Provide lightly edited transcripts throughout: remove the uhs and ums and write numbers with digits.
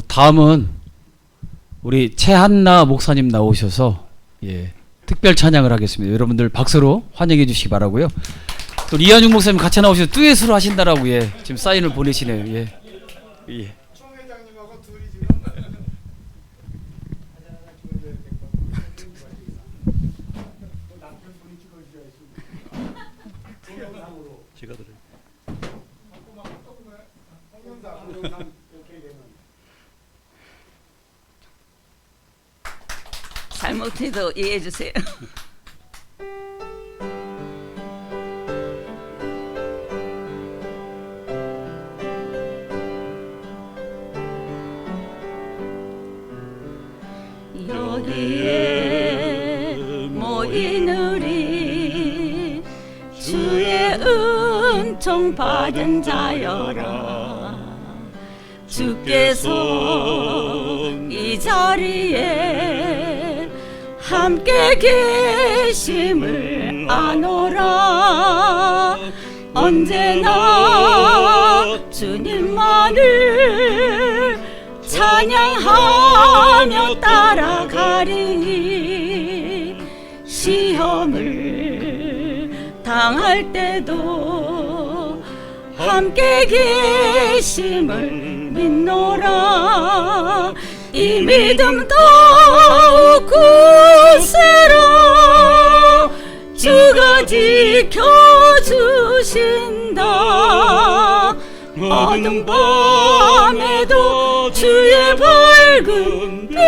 다음은 우리 최한나 목사님 나오셔서 특별 찬양을 하겠습니다. 여러분들 박수로 환영해 주시기 바라고요. 또 이한중 목사님 같이 나오셔서 듀엣으로 하신다라고 지금 사인을 보내시네요. 총회장님하고 둘이 지금 남편분이 찍어주셔야지. 동영상으로. 제가 들어요. 동영상 이렇게 되면. 잘못해도 이해해 주세요. 여기에 모인 우리 주의 은총 받은 자여라. 주께서 이 자리에 함께 계심을 아노라. 언제나 주님만을 찬양하며 따라가리니 시험을 당할 때도 함께 계심을 믿노라. 이 믿음 더욱 굳세라. 주가 지켜주신다. 어둠 밤에도 주의 밝은 빛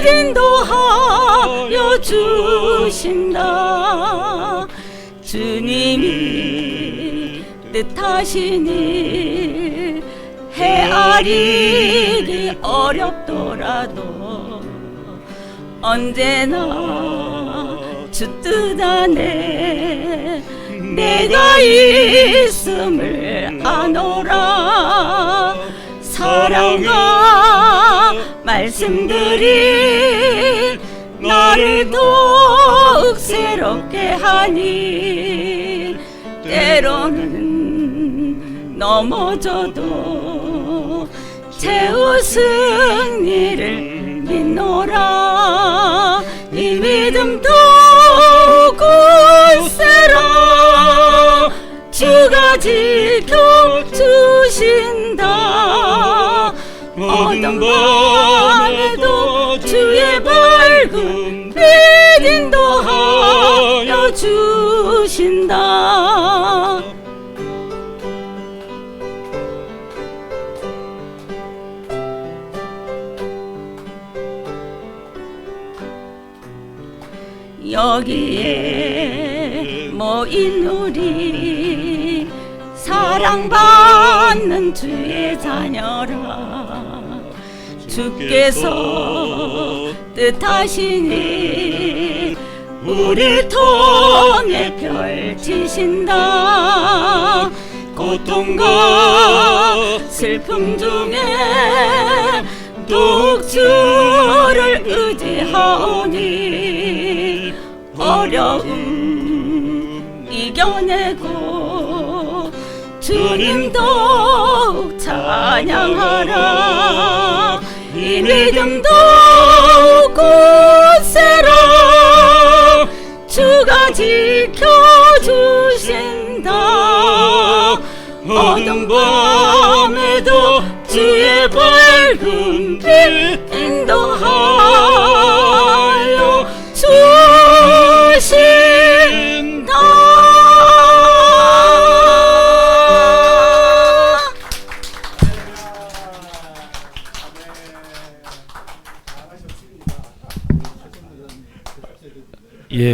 인도하여 주신다. 주님이 뜻하신 일 헤아리기 어렵더라도 언제나 주 뜻 안에 내가 있음을 아노라. 사랑과 말씀들이 나를 더욱 새롭게 하니 때로는 넘어져도 채웃은 이를 믿노라. 이 믿음 더욱 굳세라. 주가 지켜주신다. 어둠 밤에도 주의 밝은 빛 인도하여 주신다. 여기에 모인 우리 사랑받는 주의 자녀라. 주께서 뜻하신 일 우리 통해 펼치신다. 고통과 슬픔 중에 더욱 주를 의지하오니 어려움 이겨내고 주님 더욱 찬양하라. 이 믿음 더욱 굳세라. 주가 지켜주신다. 어둠 밤에도 주의 밝은 빛 인도하여 주신다.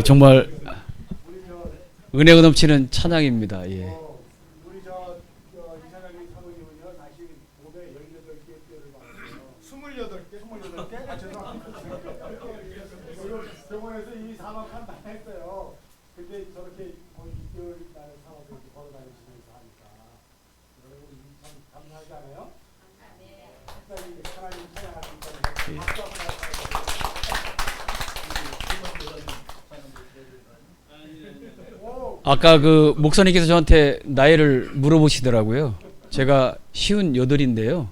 정말 은혜가 넘치는 찬양입니다. 우리 이사장님 사모님은요 사실 몸에 18개 뼈를 받았어요. 28개? 아 죄송합니다. 병원에서 이 사막한 다 했어요. 근데 저렇게 6개월 날 사업을 이렇게 걸어다니시면서 하니까 여러분 참 감사하지 않아요? 하나님 찬양하시니까 박수 한번 아까 그 목사님께서 저한테 나이를 물어보시더라고요. 제가 58인데요.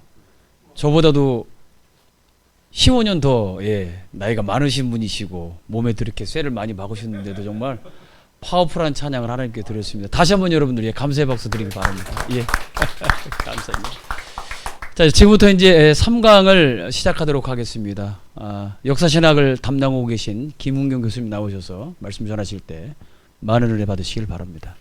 저보다도 15년 더 나이가 많으신 분이시고 몸에 이렇게 쇠를 많이 박으셨는데도 정말 파워풀한 찬양을 하나님께 드렸습니다. 다시 한번 여러분들 감사의 박수 드리기 바랍니다. 감사합니다. 자, 지금부터 이제 3강을 시작하도록 하겠습니다. 역사신학을 담당하고 계신 김은경 교수님 나오셔서 말씀 전하실 때 많은 은혜 받으시길 바랍니다.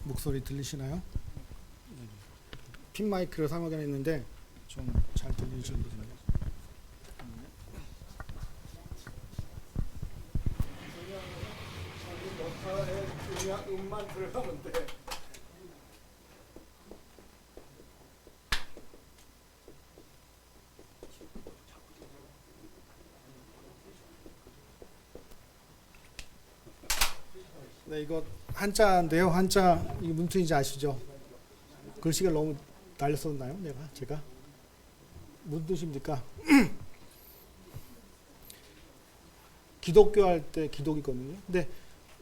목소리 들리시나요? 핀 마이크를 사용하긴 했는데 좀 잘 들리시는 분이요. 음만 들으면 돼. 네, 이거 한자인데요. 한자 이 문틀인지 아시죠? 글씨가 너무 날렸었나요? 제가 무슨 뜻입니까? 기독교 할 때 기독이거든요. 근데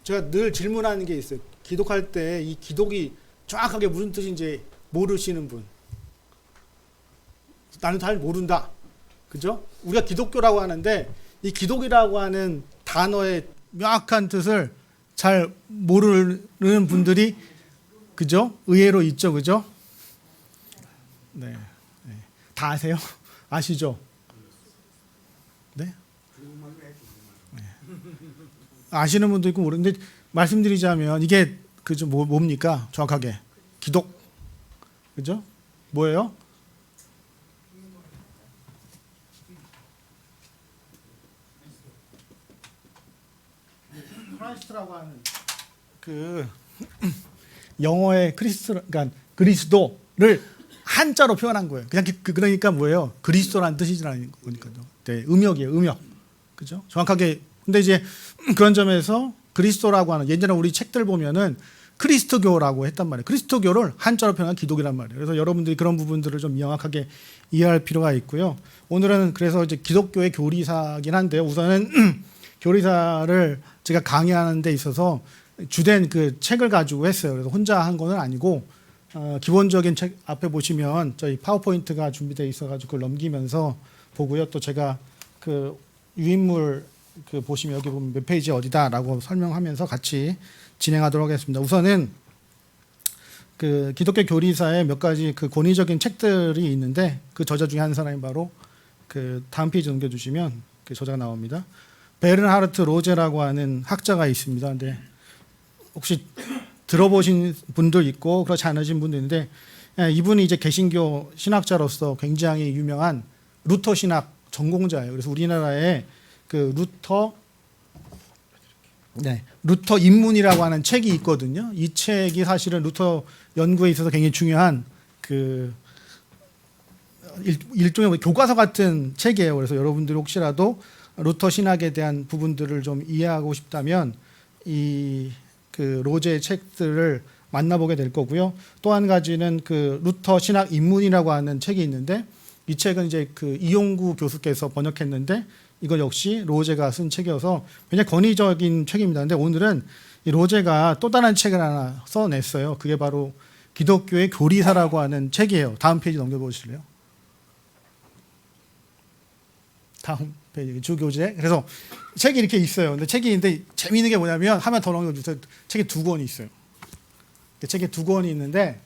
제가 늘 질문하는 게 있어요. 기독할 때 이 기독이 정확하게 무슨 뜻인지 모르시는 분. 나는 잘 모른다. 그죠? 우리가 기독교라고 하는데 이 기독이라고 하는 단어의 명확한 뜻을 잘 모르는 분들이 그죠? 의외로 있죠. 그죠? 네. 다 아세요? 아시죠? 네? 아시는 분도 있고 모르는데 말씀드리자면 이게 그죠? 뭡니까? 정확하게 기독 그죠? 뭐예요? 크라이스트라고 하는 그 영어의 그러니까 그리스도를 한자로 표현한 거예요. 그냥 그러니까 뭐예요? 그리스도라는 뜻이라는 거니까요. 네, 음역이에요. 음역. 그죠? 정확하게. 근데 이제 그런 점에서 그리스도라고 하는 예전에 우리 책들 보면은 크리스토교라고 했단 말이에요. 크리스토교를 한자로 표현한 기독이란 말이에요. 그래서 여러분들이 그런 부분들을 좀 명확하게 이해할 필요가 있고요. 오늘은 그래서 이제 기독교의 교리사긴 한데요. 우선은 교리사를 제가 강의하는 데 있어서 주된 그 책을 가지고 했어요. 그래서 혼자 한 건 아니고 기본적인 책 앞에 보시면 저희 파워포인트가 준비되어 있어가지고 그걸 넘기면서 보고요. 또 제가 그 유인물 그 보시면 여기 보면 몇 페이지 어디다라고 설명하면서 같이 진행하도록 하겠습니다. 우선은 그 기독교 교리사의 몇 가지 그 권위적인 책들이 있는데 그 저자 중에 한 사람이 바로 그 다음 페이지 넘겨주시면 그 저자가 나옵니다. 베른하르트 로제라고 하는 학자가 있습니다. 근데 혹시 들어보신 분들 있고 그렇지 않으신 분도 있는데 이분이 이제 개신교 신학자로서 굉장히 유명한 루터 신학 전공자예요. 그래서 우리나라에 그 루터 입문이라고 하는 책이 있거든요. 이 책이 사실은 루터 연구에 있어서 굉장히 중요한 그 일종의 교과서 같은 책이에요. 그래서 여러분들이 혹시라도 루터 신학에 대한 부분들을 좀 이해하고 싶다면 이 그 로제의 책들을 만나보게 될 거고요. 또 한 가지는 그 루터 신학 입문이라고 하는 책이 있는데 이 책은 이제 그 이용구 교수께서 번역했는데 이거 역시 로제가 쓴 책이어서 굉장히 권위적인 책입니다. 근데 오늘은 이 로제가 또 다른 책을 하나 써냈어요. 그게 바로 기독교의 교리사라고 하는 책이에요. 다음 페이지 넘겨보실래요? 다음 페이지 주교제. 그래서 책이 이렇게 있어요. 근데 책이 있는데 재미있는 게 뭐냐면 하나 더 넘겨주세요. 책이 두 권이 있어요. 책이 두 권이 있는데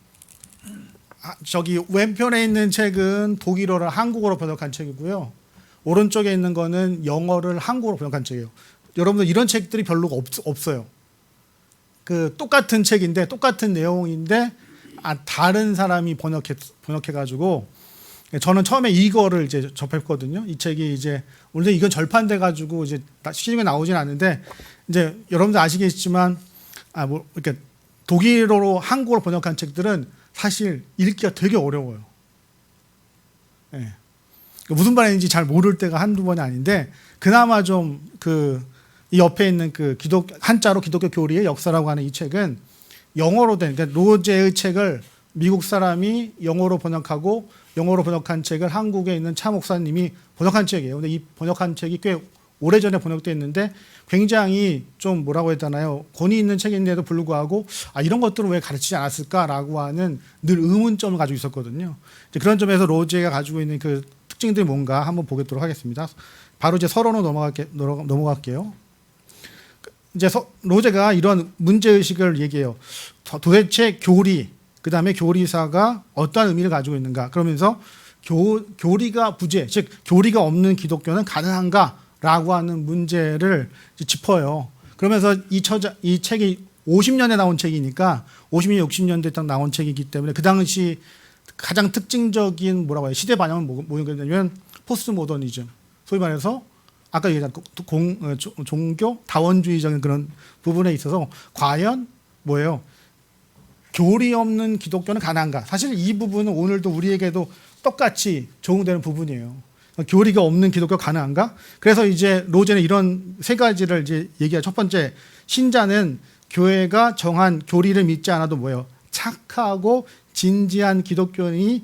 저기 왼편에 있는 책은 독일어를 한국어로 번역한 책이고요. 오른쪽에 있는 거는 영어를 한국어로 번역한 책이에요. 여러분들 이런 책들이 별로 없어요. 그 똑같은 책인데 똑같은 내용인데 다른 사람이 번역해가지고 저는 처음에 이거를 이제 접했거든요. 이 책이 이제 원래 이건 절판돼 가지고 이제 시중에 나오진 않는데 이제 여러분들 아시겠지만 뭐 이렇게 독일어로 한국어로 번역한 책들은 사실 읽기가 되게 어려워요. 네. 무슨 말인지 잘 모를 때가 한두 번이 아닌데 그나마 좀 그 이 옆에 있는 그 한자로 기독교 교리의 역사라고 하는 이 책은 영어로 된 그러니까 로제의 책을 미국 사람이 영어로 번역하고 영어로 번역한 책을 한국에 있는 차 목사님이 번역한 책이에요. 근데 이 번역한 책이 꽤 오래전에 번역됐는데 굉장히 좀 뭐라고 했잖아요. 권위 있는 책인데도 불구하고 이런 것들은 왜 가르치지 않았을까라고 하는 늘 의문점을 가지고 있었거든요. 이제 그런 점에서 로제가 가지고 있는 그 특징들이 뭔가 한번 보도록 하겠습니다. 바로 이제 서론으로 넘어갈게요. 이제 로제가 이런 문제의식을 얘기해요. 도대체 교리, 그 다음에 교리사가 어떠한 의미를 가지고 있는가. 그러면서 교리가 부재, 즉 교리가 없는 기독교는 가능한가라고 하는 문제를 짚어요. 그러면서 이 책이 50년에 나온 책이니까 50년, 60년대 딱 나온 책이기 때문에 그 당시 가장 특징적인 뭐라고 해요? 시대 반영은 뭐냐면 포스트 모더니즘. 소위 말해서 아까 얘기한 종교 다원주의적인 그런 부분에 있어서 과연 뭐예요? 교리 없는 기독교는 가능한가? 사실 이 부분은 오늘도 우리에게도 똑같이 적용되는 부분이에요. 교리가 없는 기독교 가능한가? 그래서 이제 로제는 이런 세 가지를 이제 얘기해요. 첫 번째, 신자는 교회가 정한 교리를 믿지 않아도 뭐예요? 착하고 진지한 기독교인이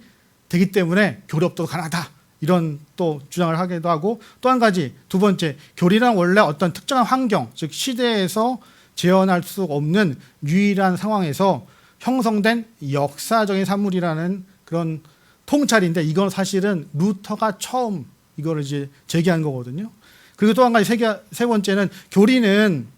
되기 때문에 교리 없어도 가능하다. 이런 또 주장을 하기도 하고, 또 한 가지, 두 번째, 교리란 원래 어떤 특정한 환경, 즉 시대에서 재현할 수 없는 유일한 상황에서 형성된 역사적인 산물이라는 그런 통찰인데, 이건 사실은 루터가 처음 이거를 이제 제기한 거거든요. 그리고 또 한 가지 세 번째는 교리는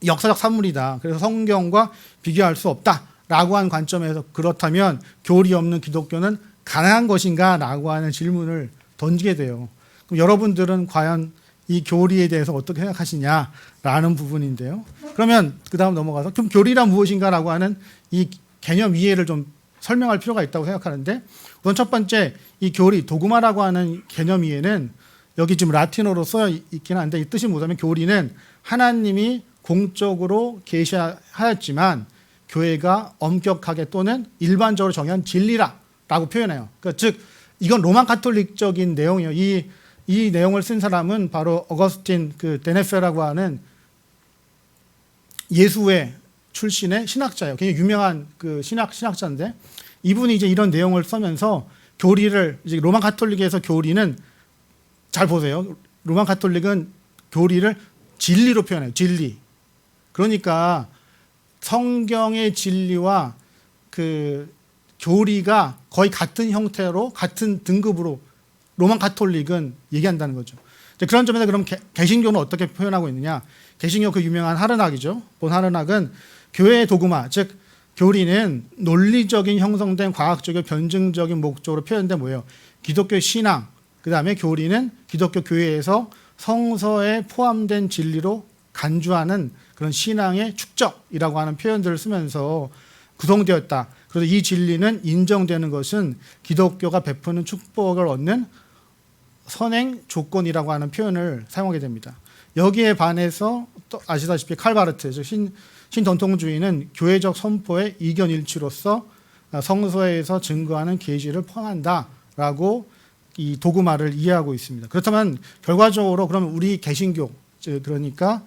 역사적 산물이다. 그래서 성경과 비교할 수 없다라고 하는 관점에서 그렇다면 교리 없는 기독교는 가능한 것인가? 라고 하는 질문을 던지게 돼요. 그럼 여러분들은 과연 이 교리에 대해서 어떻게 생각하시냐라는 부분인데요. 그러면 그 다음 넘어가서 그럼 교리란 무엇인가? 라고 하는 이 개념 이해를 좀 설명할 필요가 있다고 생각하는데, 우선 첫 번째, 이 교리, 도그마라고 하는 개념 이해는 여기 지금 라틴어로 써 있긴 한데, 이 뜻이 뭐냐면 교리는 하나님이 공적으로 계시하였지만 교회가 엄격하게 또는 일반적으로 정한 진리라고 표현해요. 그러니까 즉 이건 로만 가톨릭적인 내용이에요. 이 내용을 쓴 사람은 바로 어거스틴 그 데네페라고 하는 예수회 출신의 신학자예요. 굉장히 유명한 그 신학자인데, 이분이 이제 이런 내용을 쓰면서 교리를 이제 로만 가톨릭에서 교리는 잘 보세요. 로만 가톨릭은 교리를 진리로 표현해요. 진리. 그러니까 성경의 진리와 그 교리가 거의 같은 형태로 같은 등급으로 로만 가톨릭은 얘기한다는 거죠. 그런 점에서 그럼 개신교는 어떻게 표현하고 있느냐? 개신교 그 유명한 하르낙이죠. 본 하르낙은 교회의 도그마, 즉 교리는 논리적인 형성된 과학적인 변증적인 목적으로 표현된 뭐예요? 기독교 신앙, 그 다음에 교리는 기독교 교회에서 성서에 포함된 진리로 간주하는 그런 신앙의 축적이라고 하는 표현들을 쓰면서 구성되었다. 그래서 이 진리는 인정되는 것은 기독교가 베푸는 축복을 얻는 선행 조건이라고 하는 표현을 사용하게 됩니다. 여기에 반해서 또 아시다시피 칼바르트, 즉 신전통주의는 교회적 선포의 이견일치로서 성서에서 증거하는 계시를 포함한다라고 이 도그마를 이해하고 있습니다. 그렇다면 결과적으로 그러면 우리 개신교, 그러니까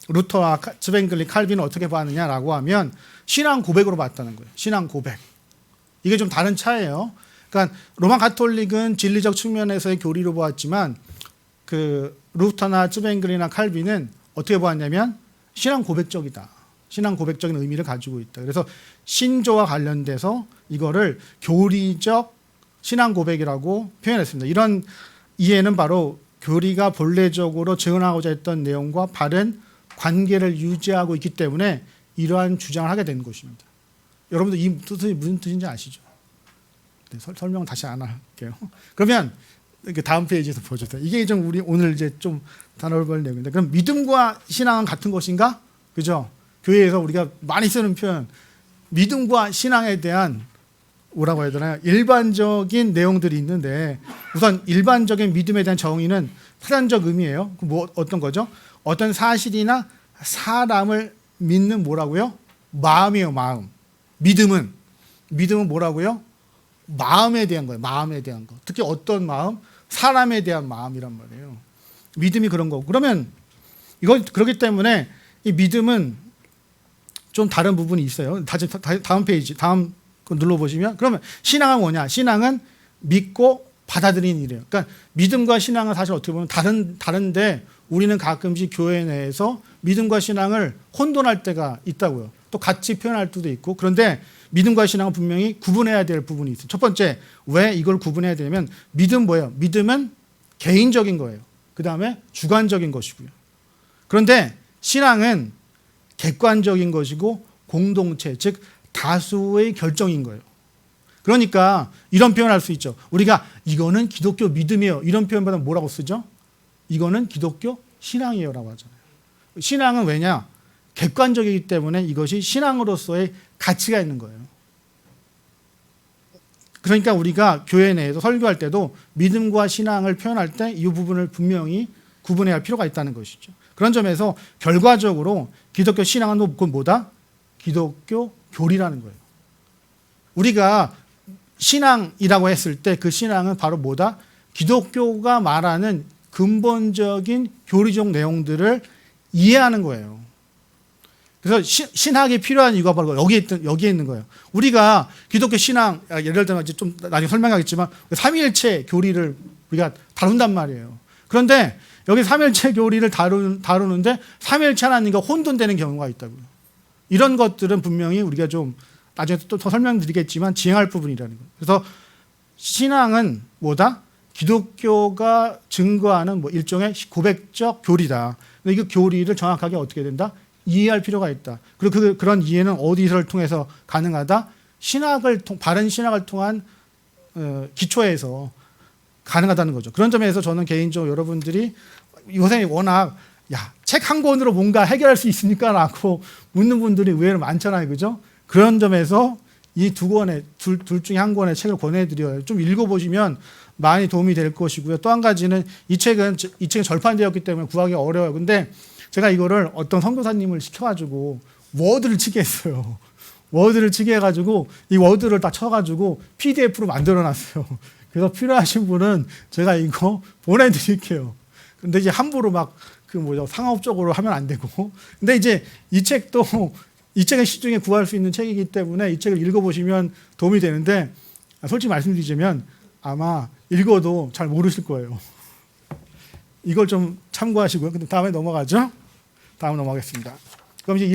루터와 즈뱅글리, 칼빈은 어떻게 봤느냐라고 하면 신앙 고백으로 봤다는 거예요. 신앙 고백. 이게 좀 다른 차이예요. 그러니까 로만 가톨릭은 진리적 측면에서의 교리로 보았지만 그 루터나 즈뱅글리나 칼빈은 어떻게 보았냐면 신앙 고백적이다. 신앙 고백적인 의미를 가지고 있다. 그래서 신조와 관련돼서 이거를 교리적 신앙 고백이라고 표현했습니다. 이런 이해는 바로 교리가 본래적으로 증언하고자 했던 내용과 바른 관계를 유지하고 있기 때문에 이러한 주장을 하게 된 것입니다. 여러분들 이 뜻이 무슨 뜻인지 아시죠? 네, 설명은 다시 안 할게요. 그러면 다음 페이지에서 보여주세요. 이게 좀 우리 오늘 이제 좀 다뤄볼 내용인데, 그럼 믿음과 신앙은 같은 것인가? 그죠? 교회에서 우리가 많이 쓰는 표현, 믿음과 신앙에 대한 뭐라고 해야 되나요? 일반적인 내용들이 있는데, 우선 일반적인 믿음에 대한 정의는 사전적 의미예요. 뭐 어떤 거죠? 어떤 사실이나 사람을 믿는 뭐라고요? 마음이에요, 마음. 믿음은 뭐라고요? 마음에 대한 거예요. 마음에 대한 거. 특히 어떤 마음? 사람에 대한 마음이란 말이에요. 믿음이 그런 거고. 그러면 이건 그렇기 때문에 이 믿음은 좀 다른 부분이 있어요. 다음 페이지, 다음 거 눌러보시면, 그러면 신앙은 뭐냐? 신앙은 믿고 받아들이는 일이에요. 그러니까 믿음과 신앙은 사실 어떻게 보면 다른데 우리는 가끔씩 교회 내에서 믿음과 신앙을 혼돈할 때가 있다고요. 또 같이 표현할 때도 있고. 그런데 믿음과 신앙은 분명히 구분해야 될 부분이 있어요. 첫 번째, 왜 이걸 구분해야 되냐면 믿음 뭐예요? 믿음은 개인적인 거예요. 그 다음에 주관적인 것이고요. 그런데 신앙은 객관적인 것이고 공동체, 즉 다수의 결정인 거예요. 그러니까 이런 표현할 수 있죠. 우리가 이거는 기독교 믿음이에요. 이런 표현보다 뭐라고 쓰죠? 이거는 기독교 신앙이에요라고 하잖아요. 신앙은 왜냐? 객관적이기 때문에 이것이 신앙으로서의 가치가 있는 거예요. 그러니까 우리가 교회 내에서 설교할 때도 믿음과 신앙을 표현할 때 이 부분을 분명히 구분해야 할 필요가 있다는 것이죠. 그런 점에서 결과적으로 기독교 신앙은 그건 뭐다? 기독교 교리라는 거예요. 우리가 신앙이라고 했을 때 그 신앙은 바로 뭐다? 기독교가 말하는 근본적인 교리적 내용들을 이해하는 거예요. 그래서 신학이 필요한 이유가 바로 여기에 있는 거예요. 우리가 기독교 신앙, 예를 들면 좀 나중에 설명하겠지만 삼위일체 교리를 우리가 다룬단 말이에요. 그런데 여기 삼위일체 교리를 다루는데 삼위일체 하나님과 혼돈되는 경우가 있다고요. 이런 것들은 분명히 우리가 좀 나중에 또 더 설명드리겠지만 지행할 부분이라는 거예요. 그래서 신앙은 뭐다? 기독교가 증거하는 일종의 고백적 교리다. 근데 이 교리를 정확하게 어떻게 된다? 이해할 필요가 있다. 그리고 그런 이해는 어디서를 통해서 가능하다? 바른 신학을 통한 기초에서 가능하다는 거죠. 그런 점에서 저는 개인적으로 여러분들이 요새 워낙 책 한 권으로 뭔가 해결할 수 있습니까? 라고 묻는 분들이 의외로 많잖아요. 그죠? 그런 점에서 이 두 권의 둘 중에 한 권의 책을 권해드려요. 좀 읽어보시면 많이 도움이 될 것이고요. 또 한 가지는 이 책은 절판되었기 때문에 구하기 어려워요. 근데 제가 이거를 어떤 선교사님을 시켜가지고 워드를 치게 했어요. 워드를 치게 해가지고 이 워드를 다 쳐가지고 PDF로 만들어놨어요. 그래서 필요하신 분은 제가 이거 보내드릴게요. 근데 이제 함부로 상업적으로 하면 안 되고. 근데 이제 이 책은 시중에 구할 수 있는 책이기 때문에 이 책을 읽어보시면 도움이 되는데 솔직히 말씀드리자면 아마 읽어도 잘 모르실 거예요. 이걸 좀 참고하시고요. 근데 다음에 넘어가죠. 다음 넘어가겠습니다. 그럼 이제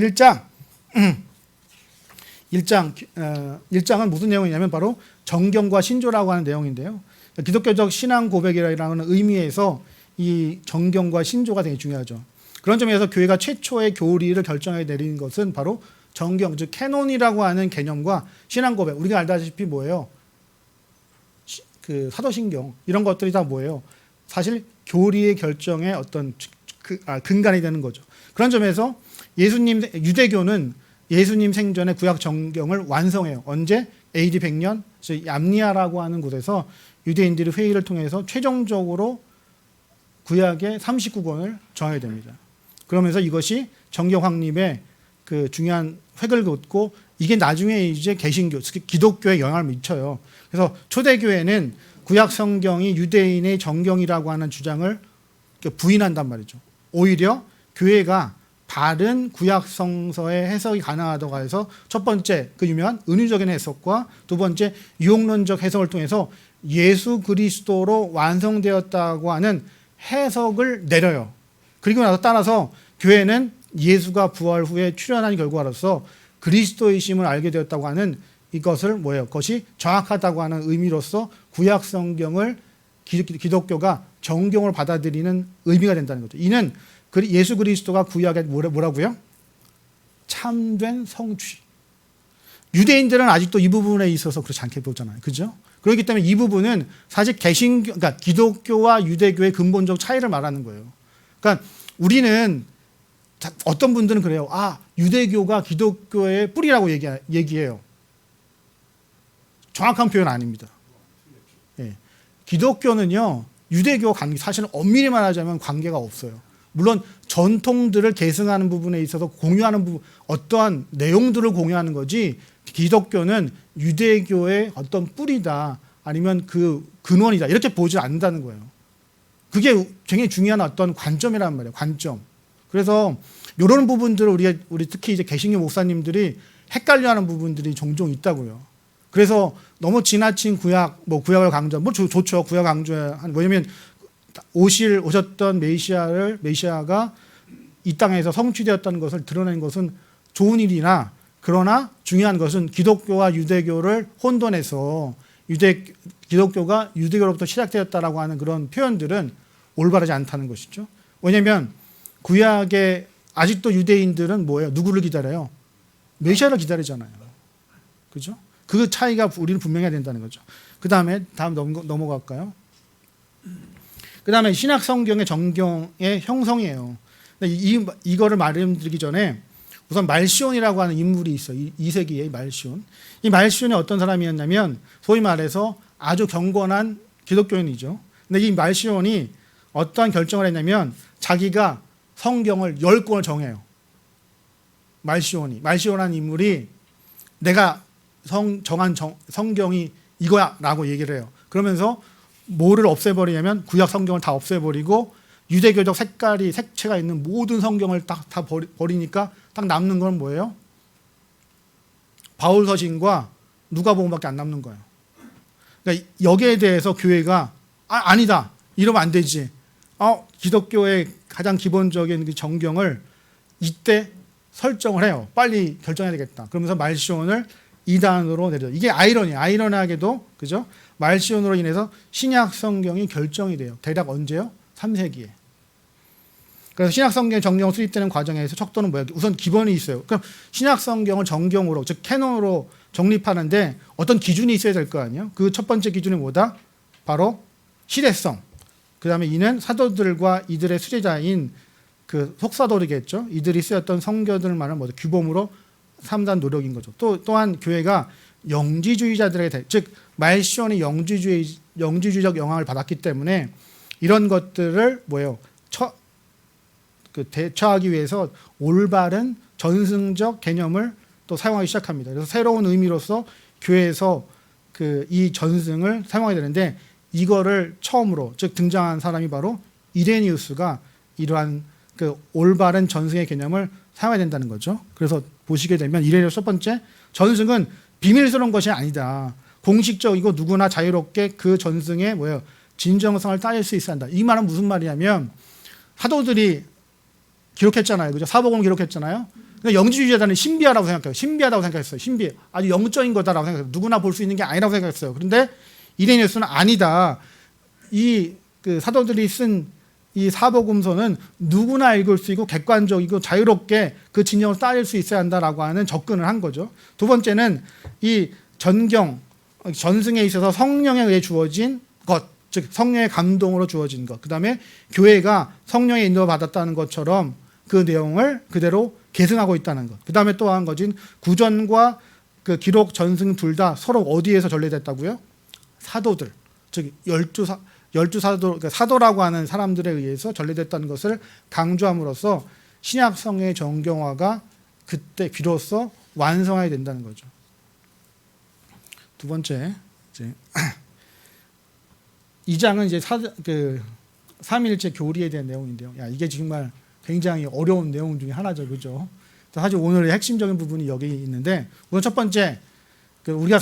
1장은 무슨 내용이냐면 바로 정경과 신조라고 하는 내용인데요. 기독교적 신앙 고백이라는 의미에서 이 정경과 신조가 되게 중요하죠. 그런 점에서 교회가 최초의 교리를 결정해 내린 것은 바로 정경, 즉 캐논이라고 하는 개념과 신앙 고백. 우리가 알다시피 뭐예요? 사도신경 이런 것들이 다 뭐예요? 사실 교리의 결정의 어떤 근간이 되는 거죠. 그런 점에서 유대교는 예수님 생전에 구약 정경을 완성해요. 언제? AD 100년 암니아라고 하는 곳에서 유대인들이 회의를 통해서 최종적으로 구약의 39권을 정하게 됩니다. 그러면서 이것이 정경 확립에 중요한 획을 긋고 이게 나중에 이제 개신교, 특히 기독교에 영향을 미쳐요. 그래서 초대교회는 구약 성경이 유대인의 정경이라고 하는 주장을 부인한단 말이죠. 오히려 교회가 바른 구약 성서의 해석이 가능하다고 해서 첫 번째 유명한 은유적인 해석과 두 번째 유혹론적 해석을 통해서 예수 그리스도로 완성되었다고 하는 해석을 내려요. 그리고 나서 따라서 교회는 예수가 부활 후에 출현한 결과로서 그리스도이심을 알게 되었다고 하는 이것을 그것이 정확하다고 하는 의미로서 구약 성경을 기독교가 정경을 받아들이는 의미가 된다는 거죠. 이는 예수 그리스도가 구약에 뭐라고요? 참된 성취. 유대인들은 아직도 이 부분에 있어서 그렇지 않게 보잖아요. 그죠? 그렇기 때문에 이 부분은 사실 그러니까 기독교와 유대교의 근본적 차이를 말하는 거예요. 그러니까 우리는 어떤 분들은 그래요. 유대교가 기독교의 뿌리라고 얘기해요. 정확한 표현 아닙니다. 예. 기독교는요, 유대교와 사실은 엄밀히 말하자면 관계가 없어요. 물론 전통들을 계승하는 부분에 있어서 공유하는 부분, 어떠한 내용들을 공유하는 거지, 기독교는 유대교의 어떤 뿌리다, 아니면 그 근원이다, 이렇게 보지 않는다는 거예요. 그게 굉장히 중요한 어떤 관점이란 말이에요. 관점. 그래서 이런 부분들을 우리 특히 이제 개신교 목사님들이 헷갈려하는 부분들이 종종 있다고요. 그래서 너무 지나친 구약, 뭐 구약을 강조, 뭐 좋죠. 구약 강조해. 왜냐면 오셨던 메시아가 이 땅에서 성취되었다는 것을 드러낸 것은 좋은 일이나, 그러나 중요한 것은 기독교와 유대교를 혼돈해서 기독교가 유대교로부터 시작되었다라고 하는 그런 표현들은 올바르지 않다는 것이죠. 왜냐하면 구약에 아직도 유대인들은 뭐예요? 누구를 기다려요? 메시아를 기다리잖아요. 그죠? 그 차이가 우리는 분명해야 된다는 거죠. 그 다음에 다음 넘어갈까요? 그 다음에 신약 성경의 정경의 형성이에요. 이거를 말씀드리기 전에 우선 말시온이라고 하는 인물이 있어요. 2세기의 말시온. 이 말시온이 어떤 사람이었냐면 소위 말해서 아주 경건한 기독교인이죠. 근데 이 말시온이 어떠한 결정을 했냐면 자기가 성경을 10권을 정해요. 말시온이라는 인물이 내가 정한 성경이 이거야 라고 얘기를 해요. 그러면서 뭐를 없애버리냐면 구약 성경을 다 없애버리고 유대교적 색채가 있는 모든 성경을 다 버리니까 딱 남는 건 뭐예요? 바울서신과 누가복음밖에 안 남는 거예요. 그러니까 여기에 대해서 교회가 아니다, 이러면 안 되지. 기독교의 가장 기본적인 그 정경을 이때 설정을 해요. 빨리 결정해야 되겠다. 그러면서 말시온을 이단으로 내려. 이게 아이러니하게도 그죠? 말시온으로 인해서 신약 성경이 결정이 돼요. 대략 언제요? 3세기에. 그래서 신약 성경 정경 수립되는 과정에서 척도는 뭐예요? 우선 기본이 있어요. 그럼 신약 성경을 정경으로, 즉 캐논으로 정립하는데 어떤 기준이 있어야 될 거 아니에요? 그 첫 번째 기준이 뭐다? 바로 시대성. 그 다음에 이는 사도들과 이들의 수제자인 그 속사도들이겠죠. 이들이 쓰였던 성경들만을 모두 규범으로 삼단 노력인 거죠. 또한 교회가 영지주의자들에게, 즉 말시온이 영지주의적 영향을 받았기 때문에 이런 것들을 뭐예요? 대처하기 위해서 올바른 전승적 개념을 또 사용하기 시작합니다. 그래서 새로운 의미로서 교회에서 이 전승을 사용하게 되는데, 이거를 처음으로 즉 등장한 사람이 바로 이레니우스가 이러한 그 올바른 전승의 개념을 사용해야 된다는 거죠. 그래서 보시게 되면 이레니우스 첫 번째, 전승은 비밀스러운 것이 아니다. 공식적이고 누구나 자유롭게 그 전승의 진정성을 따질 수 있어야 한다. 이 말은 무슨 말이냐면 사도들이 기록했잖아요. 그죠? 사복음을 기록했잖아요. 그러니까 영지주의자들은 신비하다고 생각해요. 신비하다고 생각했어요. 아주 영적인 거다라고 생각했어요. 누구나 볼 수 있는 게 아니라고 생각했어요. 그런데 이레니우스는 아니다. 그 사도들이 쓴 이 사복음서는 누구나 읽을 수 있고 객관적이고 자유롭게 그 진영을 따질 수 있어야 한다라고 하는 접근을 한 거죠. 두 번째는 이 전승에 있어서 성령에 의해 주어진 것, 즉 성령의 감동으로 주어진 것. 그 다음에 교회가 성령의 인도를 받았다는 것처럼 그 내용을 그대로 계승하고 있다는 것. 그 다음에 또 한 것은 구전과 그 기록 전승 둘 다 서로 어디에서 전래됐다고요? 사도들, 즉 열두 사도, 그러니까 사도라고 하는 사람들에 의해서 전래됐다는 것을 강조함으로써 신약성의 정경화가 그때 비로소 완성해야 된다는 거죠. 두 번째, 이제 이 장은 이제 삼위일체 교리에 대한 내용인데요. 이게 정말 굉장히 어려운 내용 중에 하나죠, 그죠? 사실 오늘의 핵심적인 부분이 여기 있는데, 우선 첫 번째, 우리가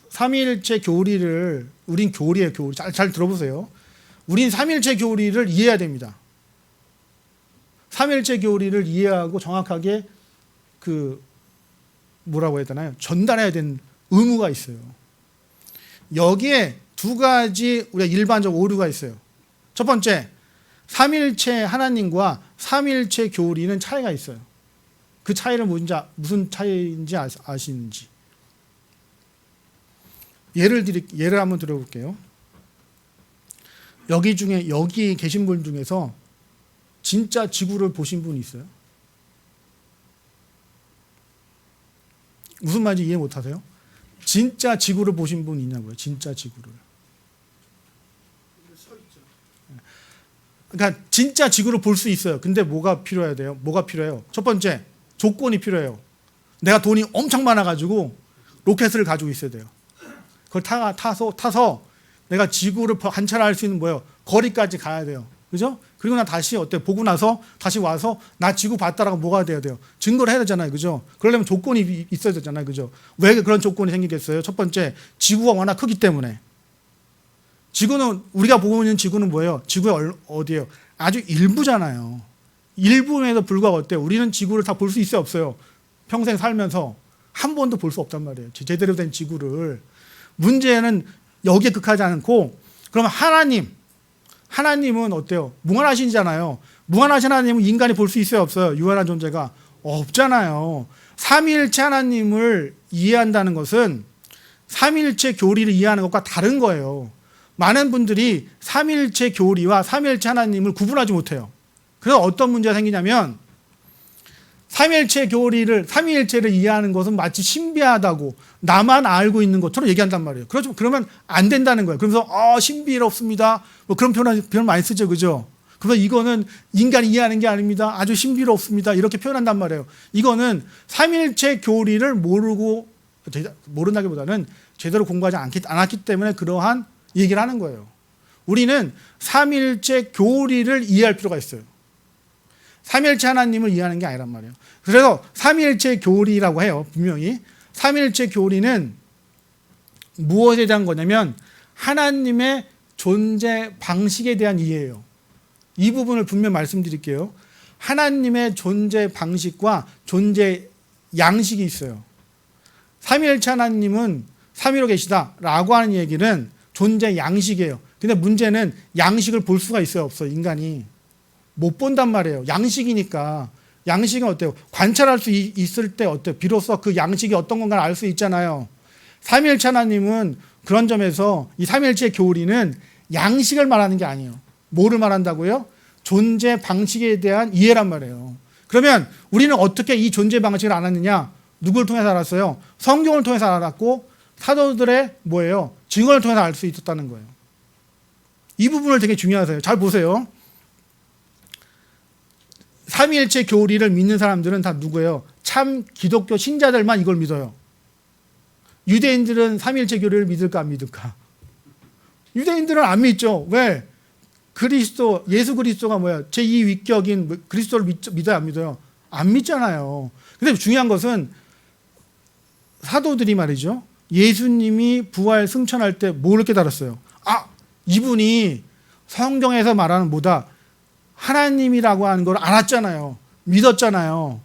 삼위일체 교리를, 우린 교리예요, 교리. 잘 들어보세요. 우린 삼위일체 교리를 이해해야 됩니다. 삼위일체 교리를 이해하고 정확하게 뭐라고 해야 되나요? 전달해야 되는 의무가 있어요. 여기에 두 가지 우리가 일반적 오류가 있어요. 첫 번째, 삼위일체 하나님과 삼위일체 교리는 차이가 있어요. 그 차이를 무슨 차이인지 아시는지. 예를 한번 들어볼게요. 여기 계신 분 중에서 진짜 지구를 보신 분 있어요? 무슨 말인지 이해 못하세요? 진짜 지구를 보신 분 있냐고요. 진짜 지구를. 그러니까 진짜 지구를 볼 수 있어요. 근데 뭐가 필요해요? 뭐가 필요해요? 첫 번째, 조건이 필요해요. 내가 돈이 엄청 많아가지고 로켓을 가지고 있어야 돼요. 그걸 타서 내가 지구를 관찰할 수 있는 거리까지 가야 돼요. 그죠? 그리고 나 다시 보고 나서 다시 와서 나 지구 봤다라고 뭐가 돼야 돼요? 증거를 해야 되잖아요. 그죠? 그러려면 조건이 있어야 되잖아요. 그죠? 왜 그런 조건이 생기겠어요? 첫 번째, 지구가 워낙 크기 때문에. 지구는, 우리가 보고 있는 지구는 뭐예요? 지구의 어디예요? 아주 일부잖아요. 일부에도 불구하고 어때요? 우리는 지구를 다 볼 수 있어요? 없어요? 평생 살면서 한 번도 볼 수 없단 말이에요. 제대로 된 지구를. 문제는 여기에 극하지 않고, 그러면 하나님은 어때요? 무한하신이잖아요. 무한하신 하나님은 인간이 볼 수 있어요? 없어요? 유한한 존재가 없잖아요. 삼위일체 하나님을 이해한다는 것은 삼위일체 교리를 이해하는 것과 다른 거예요. 많은 분들이 삼위일체 교리와 삼위일체 하나님을 구분하지 못해요. 그래서 어떤 문제가 생기냐면 삼위일체를 이해하는 것은 마치 신비하다고 나만 알고 있는 것처럼 얘기한단 말이에요. 그러면 안 된다는 거예요. 그러면서 신비롭습니다. 뭐 그런 표현 많이 쓰죠, 그죠? 그래서 이거는 인간이 이해하는 게 아닙니다. 아주 신비롭습니다. 이렇게 표현한단 말이에요. 이거는 삼위일체 교리를 모른다기보다는 제대로 공부하지 않았기 때문에 그러한 얘기를 하는 거예요. 우리는 삼위일체 교리를 이해할 필요가 있어요. 삼위일체 하나님을 이해하는 게 아니란 말이에요. 그래서 삼위일체 교리라고 해요. 분명히 삼위일체 교리는 무엇에 대한 거냐면 하나님의 존재 방식에 대한 이해예요. 이 부분을 분명 말씀드릴게요. 하나님의 존재 방식과 존재 양식이 있어요. 삼위일체 하나님은 삼위로 계시다라고 하는 얘기는 존재 양식이에요. 근데 문제는 양식을 볼 수가 있어요, 없어요? 인간이 못 본단 말이에요. 양식이니까. 양식은 어때요? 관찰할 수 있을 때 어때요? 비로소 그 양식이 어떤 건가를 알 수 있잖아요. 삼위일체 하나님은 그런 점에서 이 삼위일체 교리는 양식을 말하는 게 아니에요. 뭐를 말한다고요? 존재 방식에 대한 이해란 말이에요. 그러면 우리는 어떻게 이 존재 방식을 알았느냐? 누구를 통해서 알았어요? 성경을 통해서 알았고 사도들의 뭐예요? 증언을 통해서 알 수 있었다는 거예요. 이 부분을 되게 중요하세요. 잘 보세요. 삼위일체 교리를 믿는 사람들은 다 누구예요? 참 기독교 신자들만 이걸 믿어요. 유대인들은 삼위일체 교리를 믿을까 안 믿을까? 유대인들은 안 믿죠. 왜? 예수 그리스도가 뭐야? 제2위격인 그리스도를 믿어요 안 믿어요? 안 믿잖아요. 근데 중요한 것은 사도들이 말이죠. 예수님이 부활 승천할 때 뭘 깨달았어요? 이분이 성경에서 말하는 뭐다? 하나님이라고 하는 걸 알았잖아요. 믿었잖아요.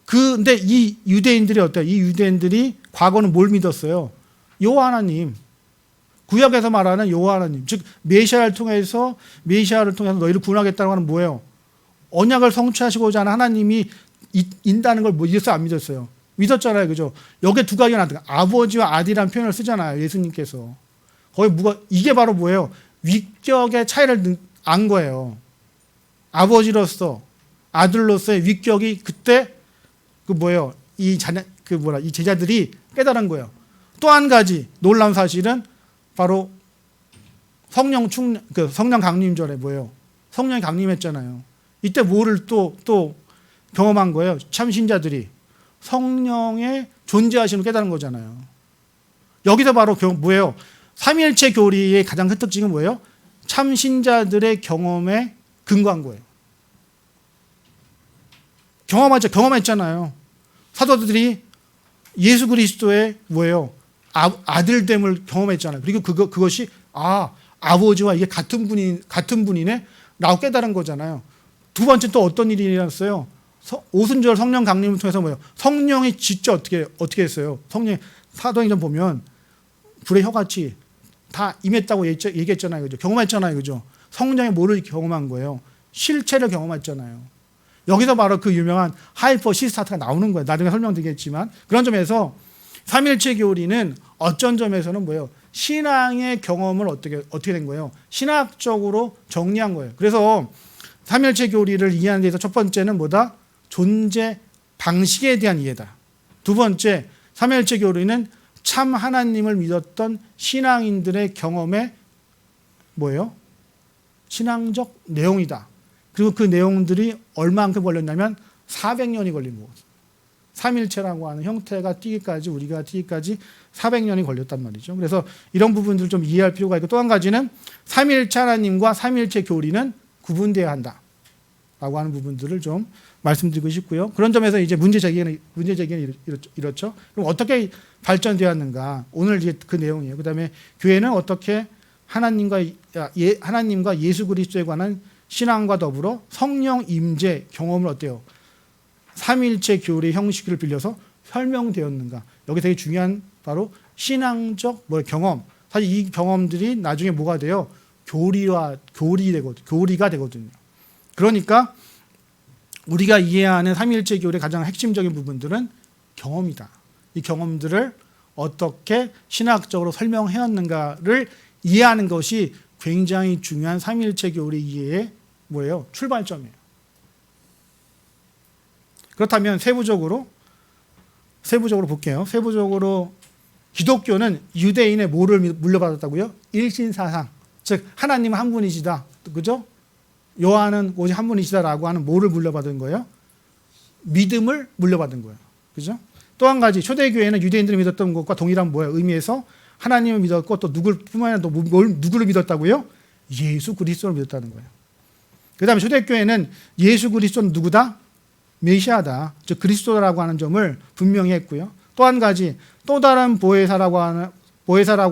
근데 이 유대인들이 어때요? 이 유대인들이 과거는 뭘 믿었어요? 여호와 하나님. 구약에서 말하는 여호와 하나님. 즉 메시아를 통해서 너희를 구원하겠다고 하는 뭐예요? 언약을 성취하시고자 하는 하나님이 있다는 걸 믿었어요? 안 믿었어요? 믿었잖아요. 그죠? 여기에 두 가지가 나왔다. 아버지와 아들이라는 표현을 쓰잖아요. 예수님께서. 이게 바로 뭐예요? 위격의 차이를 안 거예요. 아버지로서 아들로서의 위격이 그때 이 제자들이 깨달은 거예요. 또 한 가지 놀라운 사실은 바로 성령 강림절에 뭐예요? 성령이 강림했잖아요. 이때 뭐를 또 경험한 거예요? 참 신자들이 성령의 존재하심을 깨달은 거잖아요. 여기서 바로 뭐예요? 삼위일체 교리의 가장 큰 특징은 뭐예요? 참 신자들의 경험에 근거한 거예요. 경험했잖아요. 사도들이 예수 그리스도의 뭐예요? 아들됨을 경험했잖아요. 그리고 그것이 아버지와 이게 같은 분이네 라고 깨달은 거잖아요. 두 번째 또 어떤 일이 일어났어요? 오순절 성령 강림을 통해서 뭐예요? 성령이 진짜 어떻게 했어요? 사도행전 보면 불의 혀같이 다 임했다고 얘기했잖아요. 그죠? 경험했잖아요. 그죠? 성령의 뭐를 경험한 거예요? 실체를 경험했잖아요. 여기서 바로 그 유명한 하이퍼시스타트가 나오는 거예요. 나중에 설명드리겠지만 그런 점에서 삼위일체 교리는 어쩐 점에서는 뭐예요? 신앙의 경험을 어떻게 된 거예요? 신학적으로 정리한 거예요. 그래서 삼위일체 교리를 이해하는 데서 첫 번째는 뭐다? 존재 방식에 대한 이해다. 두 번째, 삼위일체 교리는 참 하나님을 믿었던 신앙인들의 경험의 뭐예요? 신앙적 내용이다. 그리고 그 내용들이 얼마만큼 걸렸냐면 400년이 걸린 거거든요. 삼일체라고 하는 형태가 우리가 뛰기까지 400년이 걸렸단 말이죠. 그래서 이런 부분들을 좀 이해할 필요가 있고 또 한 가지는 삼일체 하나님과 삼일체 교리는 구분되어야 한다라고 하는 부분들을 좀 말씀드리고 싶고요. 그런 점에서 이제 문제 제기는 이렇죠. 그럼 어떻게 발전되었는가? 오늘 이제 그 내용이에요. 그다음에 교회는 어떻게 하나님과 예수 그리스도에 관한 신앙과 더불어 성령 임재 경험을 어때요? 삼위일체 교리의 형식을 빌려서 설명되었는가? 여기 되게 중요한 바로 신앙적 경험. 사실 이 경험들이 나중에 뭐가 돼요? 교리가 되거든요. 그러니까 우리가 이해하는 삼위일체 교리의 가장 핵심적인 부분들은 경험이다. 이 경험들을 어떻게 신학적으로 설명해왔는가를 이해하는 것이 굉장히 중요한 삼위일체 교리 이해의 출발점이에요. 그렇다면 세부적으로 볼게요. 세부적으로 기독교는 유대인의 뭐를 물려받았다고요? 일신사상, 즉 하나님은 한 분이시다, 그죠? 요한은 오직 한 분이시다라고 하는 뭐를 물려받은 거예요? 믿음을 물려받은 거예요, 그죠? 또 한 가지 초대교회는 유대인들이 믿었던 것과 동일한 의미에서 하나님을 믿었고 또 누구뿐만 아니라 또 누구를 믿었다고요? 예수 그리스도를 믿었다는 거예요. 그다음에 초대교회는 예수 그리스도는 누구다? 메시아다, 즉 그리스도라고 하는 점을 분명히 했고요. 또 한 가지 또 다른 보혜사라고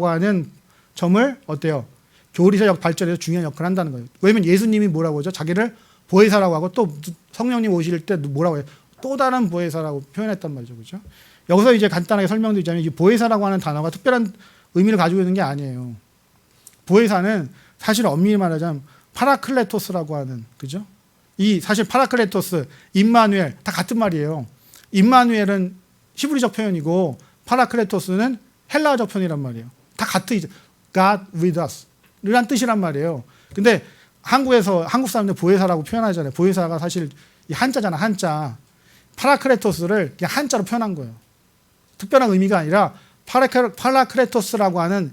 하는 점을 어때요? 교리사적 발전에서 중요한 역할을 한다는 거예요. 왜냐하면 예수님이 뭐라고 하죠? 자기를 보혜사라고 하고 또 성령님 오실 때 뭐라고 해요? 또 다른 보혜사라고 표현했단 말이죠, 그렇죠? 여기서 이제 간단하게 설명드리자면 이 보혜사라고 하는 단어가 특별한 의미를 가지고 있는 게 아니에요. 보혜사는 사실 엄밀히 말하자면 파라클레토스라고 하는, 그죠? 이 사실 파라클레토스, 임마누엘 다 같은 말이에요. 임마누엘은 히브리적 표현이고 파라클레토스는 헬라어적 표현이란 말이에요. 다 같은 God with us 이란 뜻이란 말이에요. 근데 한국 사람들 보혜사라고 표현하잖아요. 보혜사가 사실 이 한자잖아, 한자. 파라클레토스를 그냥 한자로 표현한 거예요. 특별한 의미가 아니라 파라클레토스라고 하는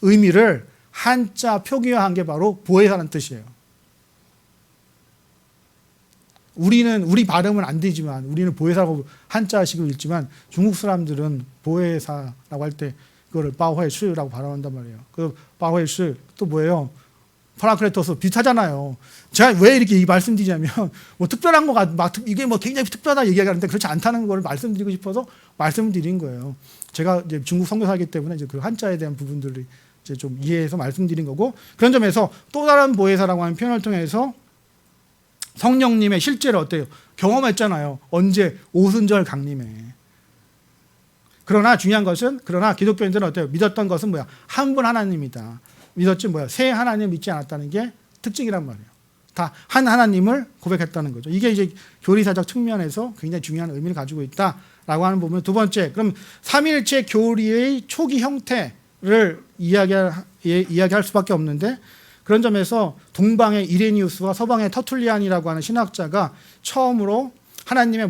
의미를 한자 표기화한 게 바로 보혜사라는 뜻이에요. 우리 발음은 안 되지만 우리는 보혜사라고 한자식으로 읽지만 중국 사람들은 보혜사라고 할 때 그거를 바오헤이슈라고 발음한단 말이에요. 그 바오헤이슈 또 뭐예요? 파라클레토스 비슷하잖아요. 제가 왜 이렇게 말씀드리냐면 특별한 거 이게 굉장히 특별하다 얘기하는데 그렇지 않다는 걸 말씀드리고 싶어서 말씀드린 거예요. 제가 이제 중국 선교사이기 때문에 이제 그 한자에 대한 부분들을 이제 좀 이해해서 말씀드린 거고, 그런 점에서 또 다른 보혜사라고 하는 표현을 통해서 성령님의 실제를 어때요? 경험했잖아요. 언제? 오순절 강림에. 그러나 중요한 것은 기독교인들은 어때요? 믿었던 것은 한 분 하나님이다. 믿었지 세 하나님 믿지 않았다는 게 특징이란 말이에요. 다 한 하나님을 고백했다는 거죠. 이게 이제 교리사적 측면에서 굉장히 중요한 의미를 가지고 있다라고 하는 부분. 두 번째, 그럼 삼위일체 교리의 초기 형태를 이야기할 수밖에 없는데, 그런 점에서 동방의 이레니우스와 서방의 터툴리안이라고 하는 신학자가 처음으로 하나님의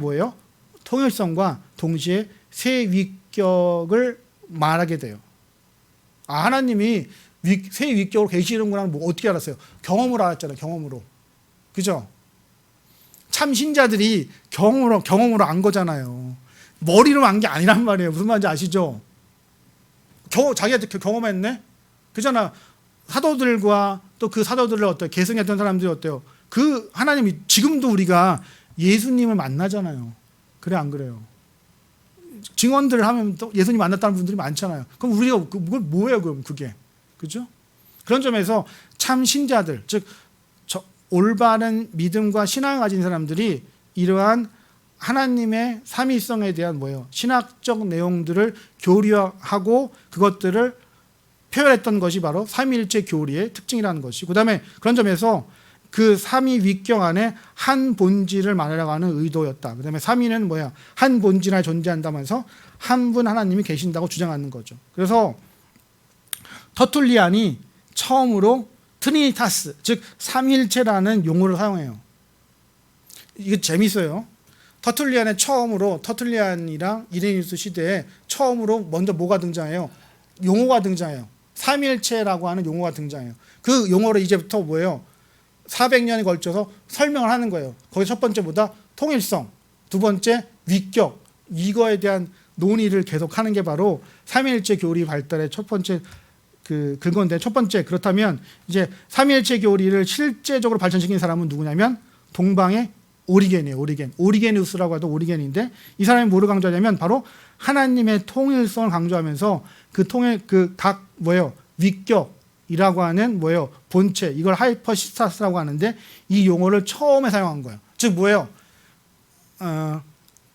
통일성과 동시에 세 위격을 말하게 돼요. 하나님이 세 위격으로 계시는구나. 어떻게 알았어요? 경험으로 알았잖아요. 경험으로. 그죠? 참 신자들이 경험으로 안 거잖아요. 머리로 안 게 아니란 말이에요. 무슨 말인지 아시죠? 자기한테 경험했네? 그잖아. 사도들과 또 그 사도들을 계승했던 사람들이 어때요? 그 하나님이 지금도 우리가 예수님을 만나잖아요. 그래 안 그래요? 증언들을 하면 또 예수님 만났다는 분들이 많잖아요. 그럼 우리가 그걸 뭐예요? 그럼 그게, 그죠? 그런 점에서 참 신자들, 즉 올바른 믿음과 신앙을 가진 사람들이 이러한 하나님의 삼위성에 대한 신학적 내용들을 교리화하고 그것들을 표현했던 것이 바로 삼위일체 교리의 특징이라는 것이. 그다음에 그런 점에서 그 삼위위격 안에 한 본질을 말하려고 하는 의도였다. 그다음에 삼위는 한 본질 안에 존재한다면서 한 분 하나님이 계신다고 주장하는 거죠. 그래서 터툴리안이 처음으로 트리니타스, 즉 삼위일체라는 용어를 사용해요. 이게 재밌어요. 터툴리안이랑 이레니우스 시대에 처음으로 먼저 뭐가 등장해요? 용어가 등장해요. 삼위일체라고 하는 용어가 등장해요. 그 용어를 이제부터 400년에 걸쳐서 설명을 하는 거예요. 거기 첫 번째보다 통일성, 두 번째 위격, 이거에 대한 논의를 계속하는 게 바로 삼위일체 교리 발달의 첫 번째 그건데 첫 번째 그렇다면 이제 삼위일체 교리를 실제적으로 발전시킨 사람은 누구냐면 동방의 오리겐이에요. 오리게누스라고 해도 오리겐인데 이 사람이 뭐를 강조하냐면 바로 하나님의 통일성을 강조하면서 그 통일 각 위격이라고 하는 본체 이걸 하이퍼시스타스라고 하는데 이 용어를 처음에 사용한 거예요. 즉 뭐예요?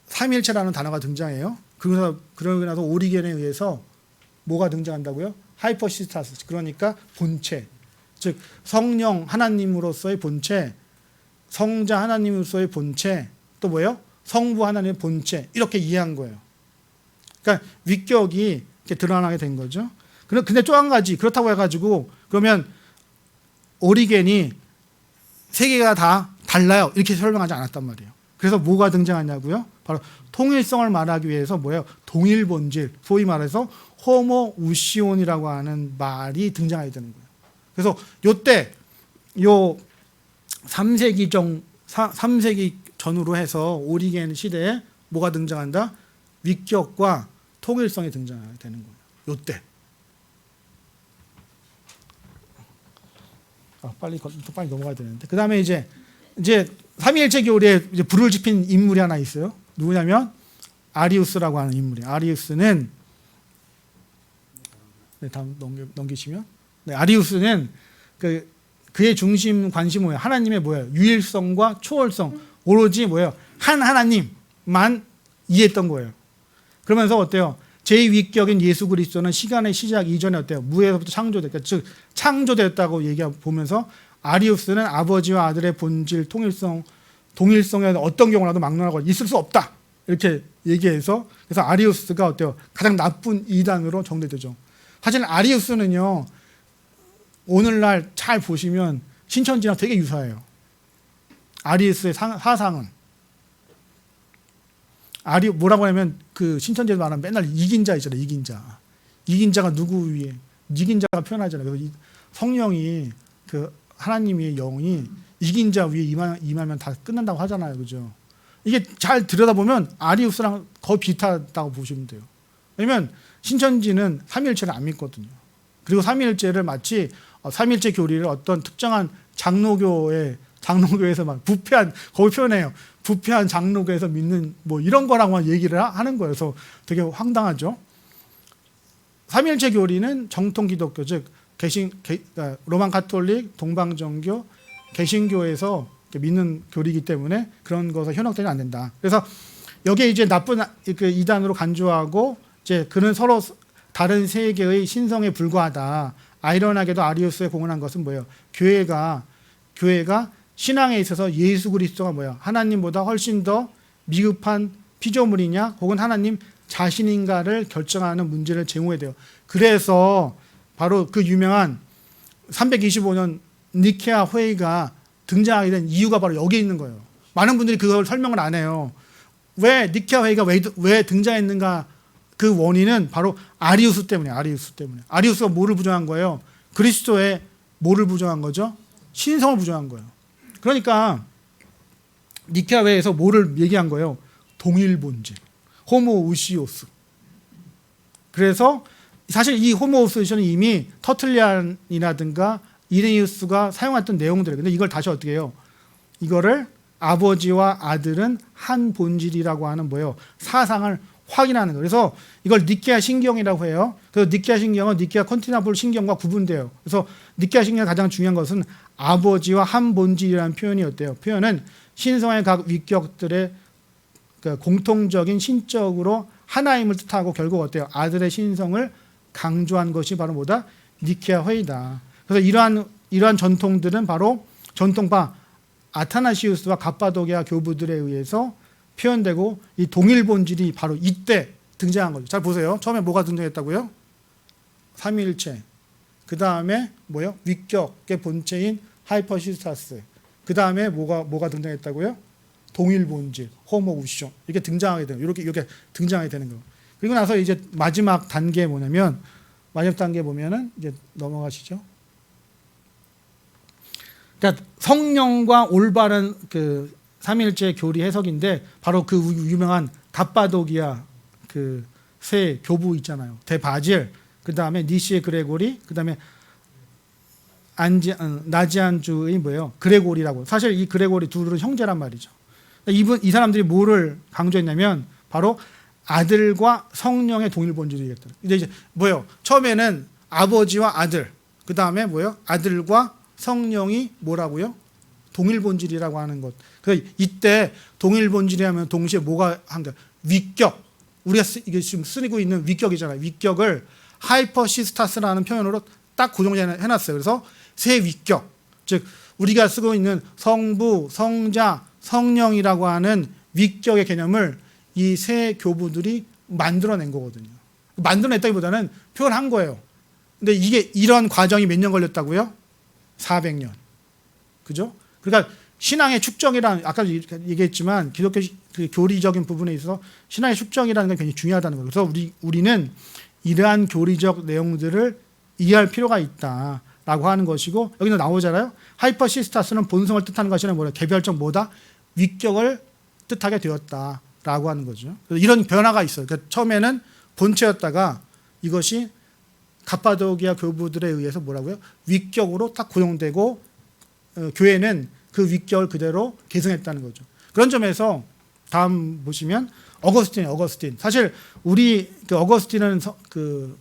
삼위일체라는 단어가 등장해요. 그러고 나서 오리겐에 의해서 뭐가 등장한다고요? 하이퍼시스타스 그러니까 본체 즉 성령 하나님으로서의 본체 성자 하나님으로서의 본체 또 뭐예요? 성부 하나님의 본체 이렇게 이해한 거예요. 그러니까 위격이 이렇게 드러나게 된 거죠. 근데 또 한 가지 그렇다고 해가지고 그러면 오리겐이 세 개가 다 달라요 이렇게 설명하지 않았단 말이에요. 그래서 뭐가 등장하냐고요? 바로 통일성을 말하기 위해서 뭐예요? 동일 본질 소위 말해서 호모우시온이라고 하는 말이 등장하게 되는 거예요. 그래서 요때 요 3세기 전후로 해서 오리겐 시대에 뭐가 등장한다? 위격과 통일성이 등장하게 되는 거예요. 요때. 빨리 넘어가야 되는데. 그다음에 이제 삼위일체 교리에 이제 불을 지핀 인물이 하나 있어요. 누구냐면 아리우스라고 하는 인물이에요. 아리우스는 다음 넘기시면 아리우스는 그의 중심 관심이 뭐예요? 하나님의 뭐예요? 유일성과 초월성 오로지 뭐예요? 한 하나님만 이해했던 거예요. 그러면서 어때요? 제2위격인 예수 그리스도는 시간의 시작 이전에 어때요? 무에서부터 창조됐다. 즉 창조됐다고 보면서 아리우스는 아버지와 아들의 본질 동일성에 어떤 경우라도 막론하고 있을 수 없다. 이렇게 얘기해서 그래서 아리우스가 어때요? 가장 나쁜 이단으로 정리되죠. 사실 아리우스는요. 오늘날 잘 보시면 신천지랑 되게 유사해요. 아리우스의 사상은 뭐라고 하냐면 그 신천지에서 말하면 맨날 이긴 자 있잖아요. 이긴 자가 누구 위에 이긴 자가 표현하잖아요. 그래서 성령이 그 하나님의 영이 이긴 자 위에 임하면 다 끝난다고 하잖아요. 그죠? 이게 잘 들여다보면 아리우스랑 거의 비슷하다고 보시면 돼요. 왜냐면 신천지는 삼위일체를 안 믿거든요. 그리고 삼위일체를 마치 삼위일체 교리를 어떤 특정한 장로교에서 막 부패한 거기 표현해요. 부패한 장로교에서 믿는 뭐 이런 거라고 얘기를 하는 거예요. 그래서 되게 황당하죠. 삼위일체 교리는 정통 기독교 즉 로만 가톨릭, 동방정교, 개신교에서 믿는 교리이기 때문에 그런 것에 현혹되면 안 된다. 그래서 여기에 이제 나쁜 이단으로 간주하고 이제 그는 서로 다른 세계의 신성에 불과하다. 아이러니하게도 아리우스에 공언한 것은 뭐예요? 교회가 신앙에 있어서 예수 그리스도가 뭐예요? 하나님보다 훨씬 더 미흡한 피조물이냐 혹은 하나님 자신인가를 결정하는 문제를 제공해야 돼요. 그래서 바로 그 유명한 325년 니케아 회의가 등장하게 된 이유가 바로 여기 있는 거예요. 많은 분들이 그걸 설명을 안 해요. 왜 니케아 회의가 왜 등장했는가? 그 원인은 바로 아리우스 때문에. 아리우스가 뭐를 부정한 거예요? 그리스도의 뭐를 부정한 거죠? 신성을 부정한 거예요. 그러니까 니케아 회의에서 뭐를 얘기한 거예요? 동일 본질, 호모우시오스. 그래서 사실 이 호모우시오스는 이미 터틀리안이라든가 이레니우스가 사용했던 내용들이에요. 근데 이걸 다시 어떻게 해요? 이거를 아버지와 아들은 한 본질이라고 하는 뭐예요? 사상을 확인하는 거예요. 그래서 이걸 니케아 신경이라고 해요. 그래서 니케아 신경은 니케아 컨티나폴 신경과 구분돼요. 그래서 니케아 신경의 가장 중요한 것은 아버지와 한 본질이라는 표현이 어때요? 표현은 신성의 각 위격들의 공통적인 신적으로 하나임을 뜻하고 결국 어때요? 아들의 신성을 강조한 것이 바로 뭐다? 니케아 회의다. 그래서 이러한 전통들은 바로 전통파 아타나시우스와 갑바도기아 교부들에 의해서 표현되고 이 동일 본질이 바로 이때 등장한 거죠. 잘 보세요. 처음에 뭐가 등장했다고요? 삼위일체. 그 다음에 뭐요? 위격의 본체인 하이퍼시스타스. 그 다음에 뭐가 등장했다고요? 동일 본질, 호모우시온. 이렇게 등장하게 되는 이렇게 등장하게 되는 거예요. 그리고 나서 이제 마지막 단계 뭐냐면 마지막 단계 보면은 이제 넘어가시죠. 그러니까 성령과 올바른 그 삼위일체 교리 해석인데 바로 그 유명한 갑바도기아 그 세 교부 있잖아요. 대바질 그 다음에 니시의 그레고리, 그 다음에 나지안주의 뭐예요? 그레고리라고. 사실 이 그레고리 둘은 형제란 말이죠. 이 사람들이 뭐를 강조했냐면 바로 아들과 성령의 동일 본질이겠다. 근데 이제 뭐예요? 처음에는 아버지와 아들, 그 다음에 뭐예요? 아들과 성령이 뭐라고요? 동일 본질이라고 하는 것. 그 이때 동일 본질이라면 동시에 뭐가 한다? 위격. 우리가 이게 지금 쓰고 있는 위격이잖아요. 위격을 하이퍼시스타스라는 표현으로 딱 고정해놨어요. 그래서 세 위격, 즉 우리가 쓰고 있는 성부, 성자, 성령이라고 하는 위격의 개념을 이 세 교부들이 만들어낸 거거든요. 만들어냈다기보다는 표현한 거예요. 근데 이게 이런 과정이 몇 년 걸렸다고요? 400년. 그죠? 그러니까 신앙의 축적이라는, 아까 얘기했지만 기독교 그 교리적인 부분에 있어서 신앙의 축적이라는 건 굉장히 중요하다는 거예요. 그래서 우리는 이러한 교리적 내용들을 이해할 필요가 있다라고 하는 것이고, 여기는 나오잖아요. 하이퍼시스타스는 본성을 뜻하는 것이 아니라 뭐냐? 개별적 뭐다? 위격을 뜻하게 되었다라고 하는 거죠. 그래서 이런 변화가 있어요. 그러니까 처음에는 본체였다가 이것이 갑바도기아 교부들에 의해서 뭐라고요? 위격으로 딱 고용되고 교회는 그 위격을 그대로 계승했다는 거죠. 그런 점에서 다음 보시면 어거스틴. 사실 우리 그 어거스틴은 그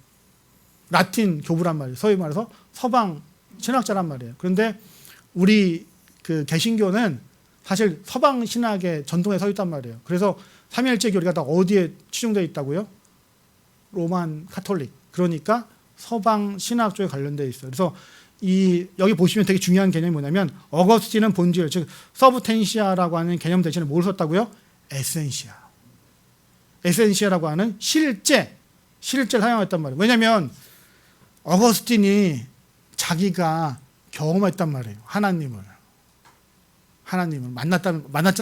라틴 교부란 말이에요. 소위 말해서 서방 신학자란 말이에요. 그런데 우리 그 개신교는 사실 서방 신학의 전통에 서 있단 말이에요. 그래서 삼위일체 교리가 다 어디에 치중되어 있다고요? 로만 카톨릭. 그러니까 서방 신학 쪽에 관련되어 있어요. 그래서 여기 보시면 되게 중요한 개념이 뭐냐면 어거스틴은 본질, 즉 서브텐시아라고 하는 개념 대신에 뭘 썼다고요? 에센시아라고 하는 실제를 사용했단 말이에요. 왜냐하면 어거스틴이 자기가 경험했단 말이에요. 하나님을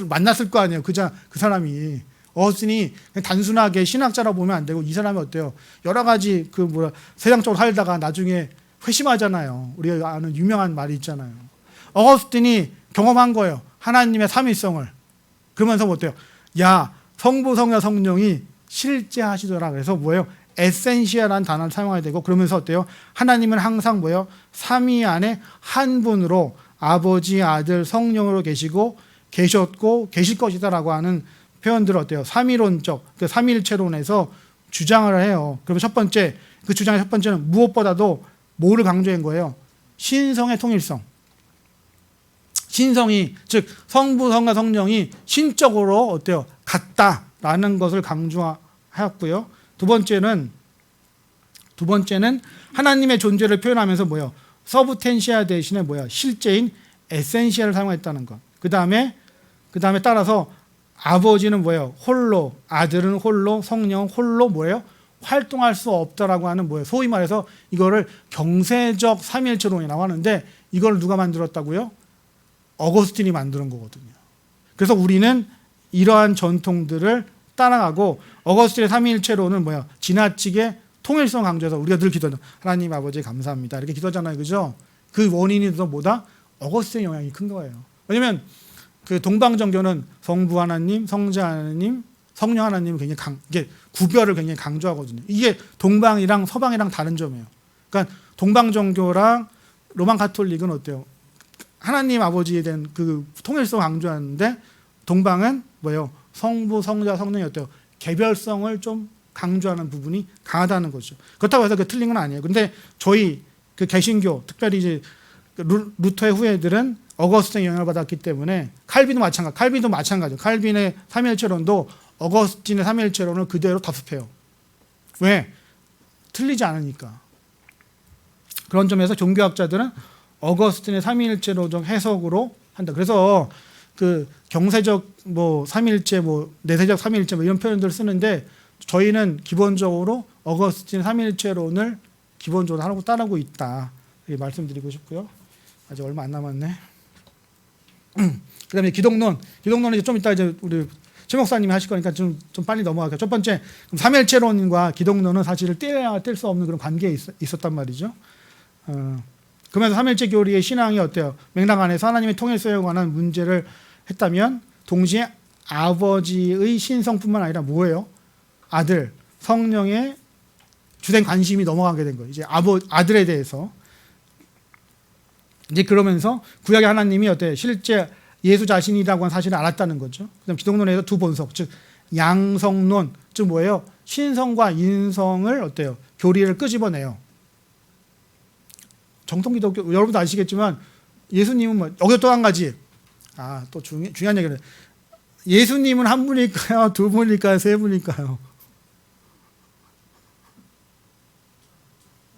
만났을 거 아니에요. 그 사람이 어거스틴이 그냥 단순하게 신학자라고 보면 안 되고, 이 사람이 어때요? 여러 가지 세상적으로 살다가 나중에 회심하잖아요. 우리가 아는 유명한 말이 있잖아요. 어거스틴이 경험한 거예요. 하나님의 삼위성을. 그러면서 뭐 어때요? 야, 성부, 성자, 성령이 실제하시더라. 그래서 뭐예요? 에센시아라는 단어를 사용해야 되고, 그러면서 어때요? 하나님은 항상 뭐예요? 삼위 안에 한 분으로 아버지, 아들, 성령으로 계셨고 계실 것이다라고 하는 표현들을 어때요? 삼위론적, 그 삼위일체론에서 주장을 해요. 그러면 그 주장의 첫 번째는 무엇보다도 뭐를 강조한 거예요? 신성의 통일성. 신성이, 즉 성부, 성자, 성령이 신적으로 어때요? 같다라는 것을 강조하였고요. 두 번째는 하나님의 존재를 표현하면서 뭐예요? 서브텐시아 대신에 뭐야? 실제인 에센시아를 사용했다는 것. 그 다음에 따라서 아버지는 뭐예요? 홀로, 아들은 홀로, 성령은 홀로 뭐예요? 활동할 수 없다라고 하는 뭐예요? 소위 말해서 이거를 경세적 삼위일체론이라고 하는데, 이걸 누가 만들었다고요? 어거스틴이 만드는 거거든요. 그래서 우리는 이러한 전통들을 따라가고, 어거스틴의 삼위일체론은 뭐야? 지나치게 통일성 강조해서 우리가 늘 기도하는 하나님 아버지 감사합니다 이렇게 기도하잖아요. 그죠? 그 원인이 더 뭐다? 어거스틴의 영향이 큰 거예요. 왜냐면 그 동방정교는 성부 하나님, 성자 하나님, 성령 하나님을 굉장히 이게 구별을 굉장히 강조하거든요. 이게 동방이랑 서방이랑 다른 점이에요. 그러니까 동방정교랑 로만 가톨릭은 어때요? 하나님 아버지에 대한 그 통일성 강조하는데, 동방은 뭐예요? 성부, 성자, 성령이 어때요? 개별성을 좀 강조하는 부분이 강하다는 거죠. 그렇다고 해서 그 틀린 건 아니에요. 근데 저희 그 개신교, 특별히 이제 루터의 후예들은 어거스틴의 영향을 받았기 때문에, 칼빈도 마찬가지죠. 칼빈의 삼위일체론도 어거스틴의 삼위일체론을 그대로 답습해요. 왜? 틀리지 않으니까. 그런 점에서 종교학자들은 어거스틴의 삼위일체론적 해석으로 한다. 그래서 그 경세적 삼위일체, 내세적 삼위일체 이런 표현들을 쓰는데, 저희는 기본적으로 어거스틴 삼위일체론을 기본적으로 하고 따르고 있다. 이렇게 말씀드리고 싶고요. 아직 얼마 안 남았네. 그다음에 기독론은 이제 좀 이따 이제 우리 최 목사님이 하실 거니까 좀 빨리 넘어갈게요. 첫 번째, 삼위일체론과 기독론은 사실 뗄 수 없는 그런 관계에 있었단 말이죠. 그러면서 삼위일체 교리의 신앙이 어때요? 맥락 안에서 하나님의 통일성에 관한 문제를 했다면, 동시에 아버지의 신성뿐만 아니라 뭐예요? 아들, 성령의 주된 관심이 넘어가게 된 거예요. 이제 아들에 대해서. 이제 그러면서 구약의 하나님이 어때요? 실제 예수 자신이라고 하는 사실을 알았다는 거죠. 그다음 기독론에서 두 본석, 즉 양성론, 즉 뭐예요? 신성과 인성을 어때요? 교리를 끄집어내요. 정통 기독교 여러분도 아시겠지만 예수님은 뭐 여기서 또 한 가지 또 중요한 얘기를 예수님은 한 분일까요? 두 분일까요? 세 분일까요?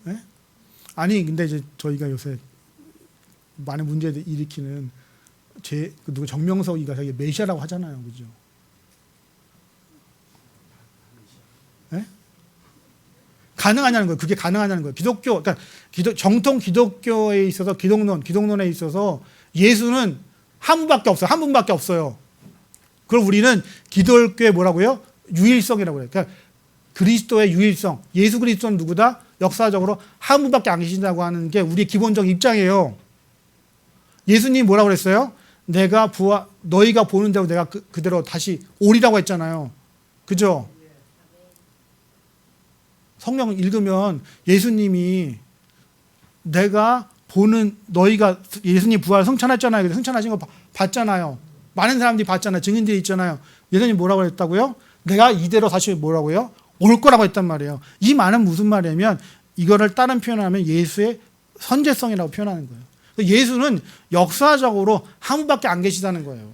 네? 아니 근데 이제 저희가 요새 많은 문제를 일으키는 누구 정명석이가 자기 메시아라고 하잖아요, 그죠? 네? 가능하냐는 거예요. 그게 가능하냐는 거예요. 기독교, 그러니까 정통 기독교에 있어서 기독론에 있어서 예수는 한 분밖에 없어요. 한 분밖에 없어요. 그럼 우리는 기독교의 뭐라고요? 유일성이라고 해요. 그러니까 그리스도의 유일성. 예수 그리스도는 누구다? 역사적으로 한 분밖에 안 계신다고 하는 게 우리의 기본적 입장이에요. 예수님이 뭐라고 그랬어요? 너희가 보는 대로 내가 그대로 다시 오리라고 했잖아요. 그죠? 성경 읽으면 예수님이 내가 보는 너희가 예수님 부활 승천했잖아요. 승천하신 거 봤잖아요. 많은 사람들이 봤잖아요. 증인들이 있잖아요. 예수님 뭐라고 했다고요? 내가 이대로 다시 뭐라고요? 올 거라고 했단 말이에요. 이 말은 무슨 말이냐면 이거를 다른 표현하면 예수의 선제성이라고 표현하는 거예요. 예수는 역사적으로 한 분밖에 안 계시다는 거예요.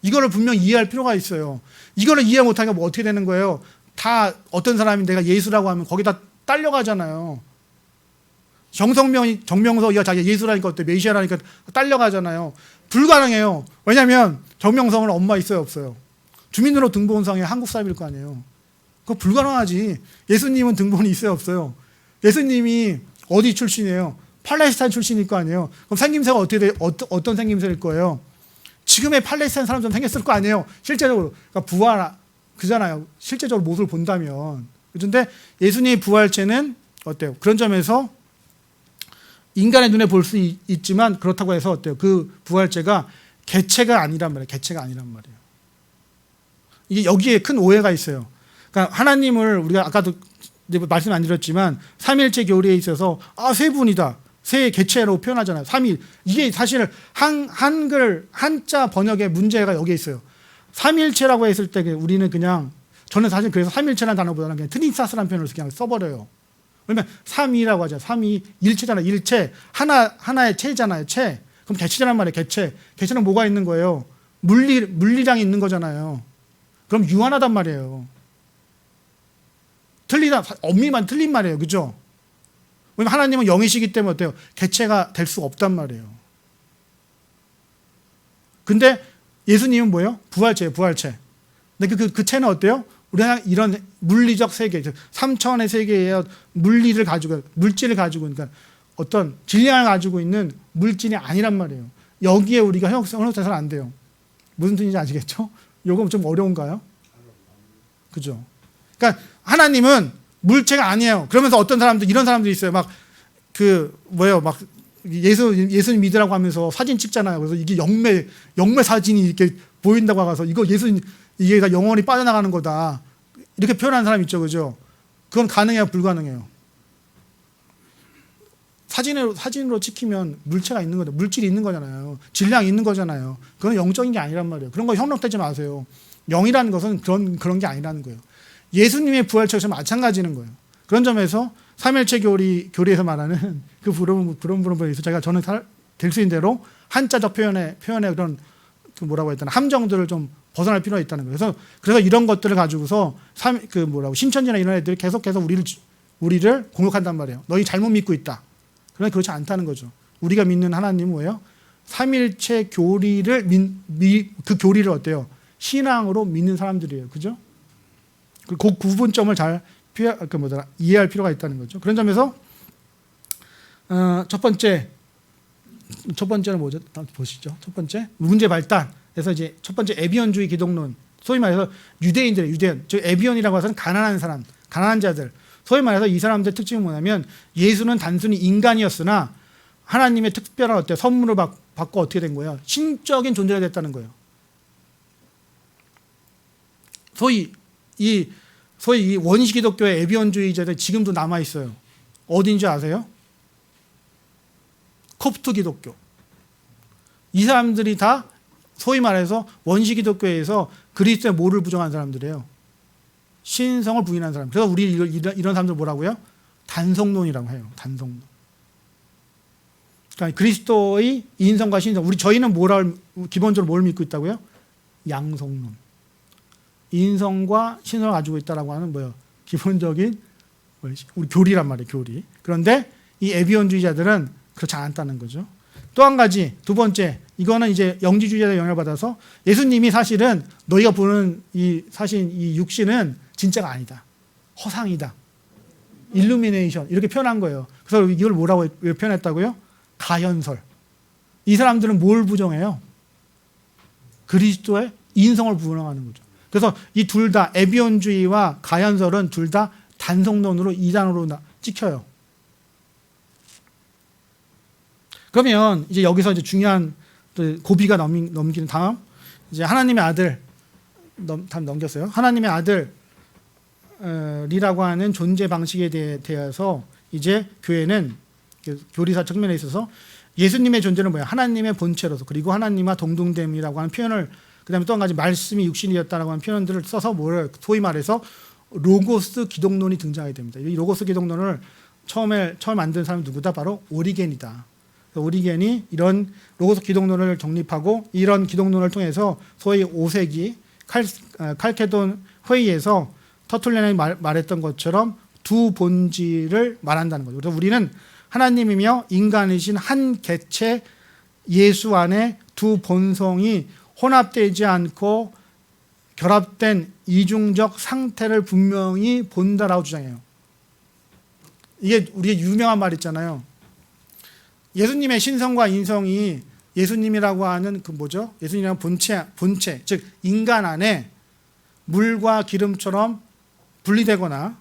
이거를 분명히 이해할 필요가 있어요. 이거를 이해 못하니까 뭐 어떻게 되는 거예요? 다 어떤 사람이 내가 예수라고 하면 거기다 딸려가잖아요. 정명석이가 자기 예수라니까 어때 메시아라니까 딸려가잖아요. 불가능해요. 왜냐하면 정명석은 엄마 있어요 없어요? 주민등록 등본상에 한국 사람일 거 아니에요. 그거 불가능하지. 예수님은 등본이 있어요 없어요? 예수님이 어디 출신이에요? 팔레스타인 출신일 거 아니에요. 그럼 생김새가 어떻게 돼요? 어떤 생김새일 거예요? 지금의 팔레스타인 사람처럼 생겼을 거 아니에요. 실제적으로. 그러니까 부활 그잖아요. 실제적으로 모습을 본다면. 그런데 예수님의 부활체는 어때요? 그런 점에서 인간의 눈에 볼 수 있지만 그렇다고 해서 어때요? 그 부활체가 개체가 아니란 말이에요. 개체가 아니란 말이에요. 이게 여기에 큰 오해가 있어요. 그러니까 하나님을 우리가 아까도 말씀 안 드렸지만 삼일체 교리에 있어서 세 분이다. 세 개체로 표현하잖아요. 삼일. 이게 사실 한글 한자 번역의 문제가 여기에 있어요. 삼일체라고 했을 때 우리는 그냥 저는 사실 그래서 삼일체라는 단어보다는 그냥 트니사스라는 표현을 그냥 써버려요. 왜냐면 삼위라고 하죠. 삼위 일체잖아요. 일체 하나의 체잖아요. 체. 그럼 개체란 말이에요. 개체. 개체는 뭐가 있는 거예요? 물리량이 있는 거잖아요. 그럼 유한하단 말이에요. 엄밀만 틀린 말이에요. 그죠? 왜냐면 하나님은 영이시기 때문에 어때요? 개체가 될 수가 없단 말이에요. 근데 예수님은 뭐예요? 부활체예요. 부활체. 근데 그 체는 어때요? 우리가 이런 물리적 세계, 3차원의 세계의 물질을 가지고 그러니까 어떤 질량을 가지고 있는 물질이 아니란 말이에요. 여기에 우리가 현혹돼서는 안 돼요. 무슨 뜻인지 아시겠죠? 요거 좀 어려운가요? 그죠? 그러니까 하나님은 물체가 아니에요. 그러면서 어떤 사람들 이런 사람들이 있어요. 예수님 믿으라고 하면서 사진 찍잖아요. 그래서 이게 영매 사진이 이렇게 보인다고 하서 이거 예수님 이게 다 영원히 빠져나가는 거다. 이렇게 표현하는 사람 있죠. 그죠? 그건 가능해요, 불가능해요? 사진으로 찍히면 물체가 있는 거죠. 물질이 있는 거잖아요. 질량이 있는 거잖아요. 그건 영적인 게 아니란 말이에요. 그런 거 현혹되지 마세요. 영이라는 것은 그런 게 아니라는 거예요. 예수님의 부활체에서 마찬가지는 거예요. 그런 점에서 삼일체 교리에서 말하는 그 부름에서 저는 될 수 있는 대로 한자적 표현의 그런 뭐라고 했더라 함정들을 좀 벗어날 필요가 있다는 거예요. 그래서 이런 것들을 가지고서 신천지나 이런 애들이 계속해서 우리를 공격한단 말이에요. 너희 잘못 믿고 있다. 그러나 그렇지 않다는 거죠. 우리가 믿는 하나님은 뭐예요? 삼일체 교리를 그 교리를 어때요? 신앙으로 믿는 사람들이에요. 그죠? 그 구분점을 잘 이해할 필요가 있다는 거죠. 그런 점에서 첫 번째는 뭐죠? 보시죠. 첫 번째 문제 발단. 그래서 이제 첫 번째 에비언주의 기독론. 소위 말해서 유대인, 즉 에비언이라고 해서는 가난한 사람, 가난한 자들. 소위 말해서 이 사람들의 특징은 뭐냐면 예수는 단순히 인간이었으나 하나님의 특별한 선물을 받고 어떻게 된 거예요? 신적인 존재가 됐다는 거예요. 소위 이 소위 이 원시 기독교의 에비온주의자들 지금도 남아 있어요. 어딘지 아세요? 콥트 기독교. 이 사람들이 다 소위 말해서 원시 기독교에서 그리스도의 모를 부정한 사람들이에요. 신성을 부인한 사람. 그래서 우리 이런 사람들 뭐라고요? 단성론이라고 해요. 단성론. 그러니까 그리스도의 인성과 신성. 저희는 기본적으로 뭘 믿고 있다고요? 양성론. 인성과 신성을 가지고 있다라고 하는 뭐예요? 기본적인 우리 교리란 말이에요. 교리. 그런데 이 에비온주의자들은 그렇지 않다는 거죠. 또 한 가지, 두 번째, 이거는 이제 영지주의자의 영향을 받아서 예수님이 사실은 너희가 보는 사실 이 육신은 진짜가 아니다. 허상이다. 일루미네이션 이렇게 표현한 거예요. 그래서 이걸 뭐라고 왜 표현했다고요? 가현설. 이 사람들은 뭘 부정해요? 그리스도의 인성을 부정하는 거죠. 그래서 이 둘 다 에비온주의와 가현설은 둘 다 단성론으로 이단으로 찍혀요. 그러면 이제 여기서 이제 중요한 고비가 넘기는 다음 이제 하나님의 아들 다음 넘겼어요. 하나님의 아들이라고 하는 존재 방식에 대해서 이제 교회는 교리사 측면에 있어서 예수님의 존재는 뭐야? 하나님의 본체로서 그리고 하나님과 동등됨이라고 하는 표현을 그다음에 또 한 가지 말씀이 육신이었다라고 하는 표현들을 써서 소위 말해서 로고스 기독론이 등장하게 됩니다. 이 로고스 기독론을 처음 만든 사람이 누구다? 바로 오리겐이다. 오리겐이 이런 로고스 기독론을 정립하고 이런 기독론을 통해서 소위 5세기 칼케돈 회의에서 터툴렌이 말했던 것처럼 두 본질을 말한다는 거죠. 그래서 우리는 하나님이며 인간이신 한 개체 예수 안에 두 본성이 혼합되지 않고 결합된 이중적 상태를 분명히 본다라고 주장해요. 이게 우리의 유명한 말 있잖아요. 예수님의 신성과 인성이 예수님이라고 하는 그 뭐죠? 예수님이라는 본체, 즉 인간 안에 물과 기름처럼 분리되거나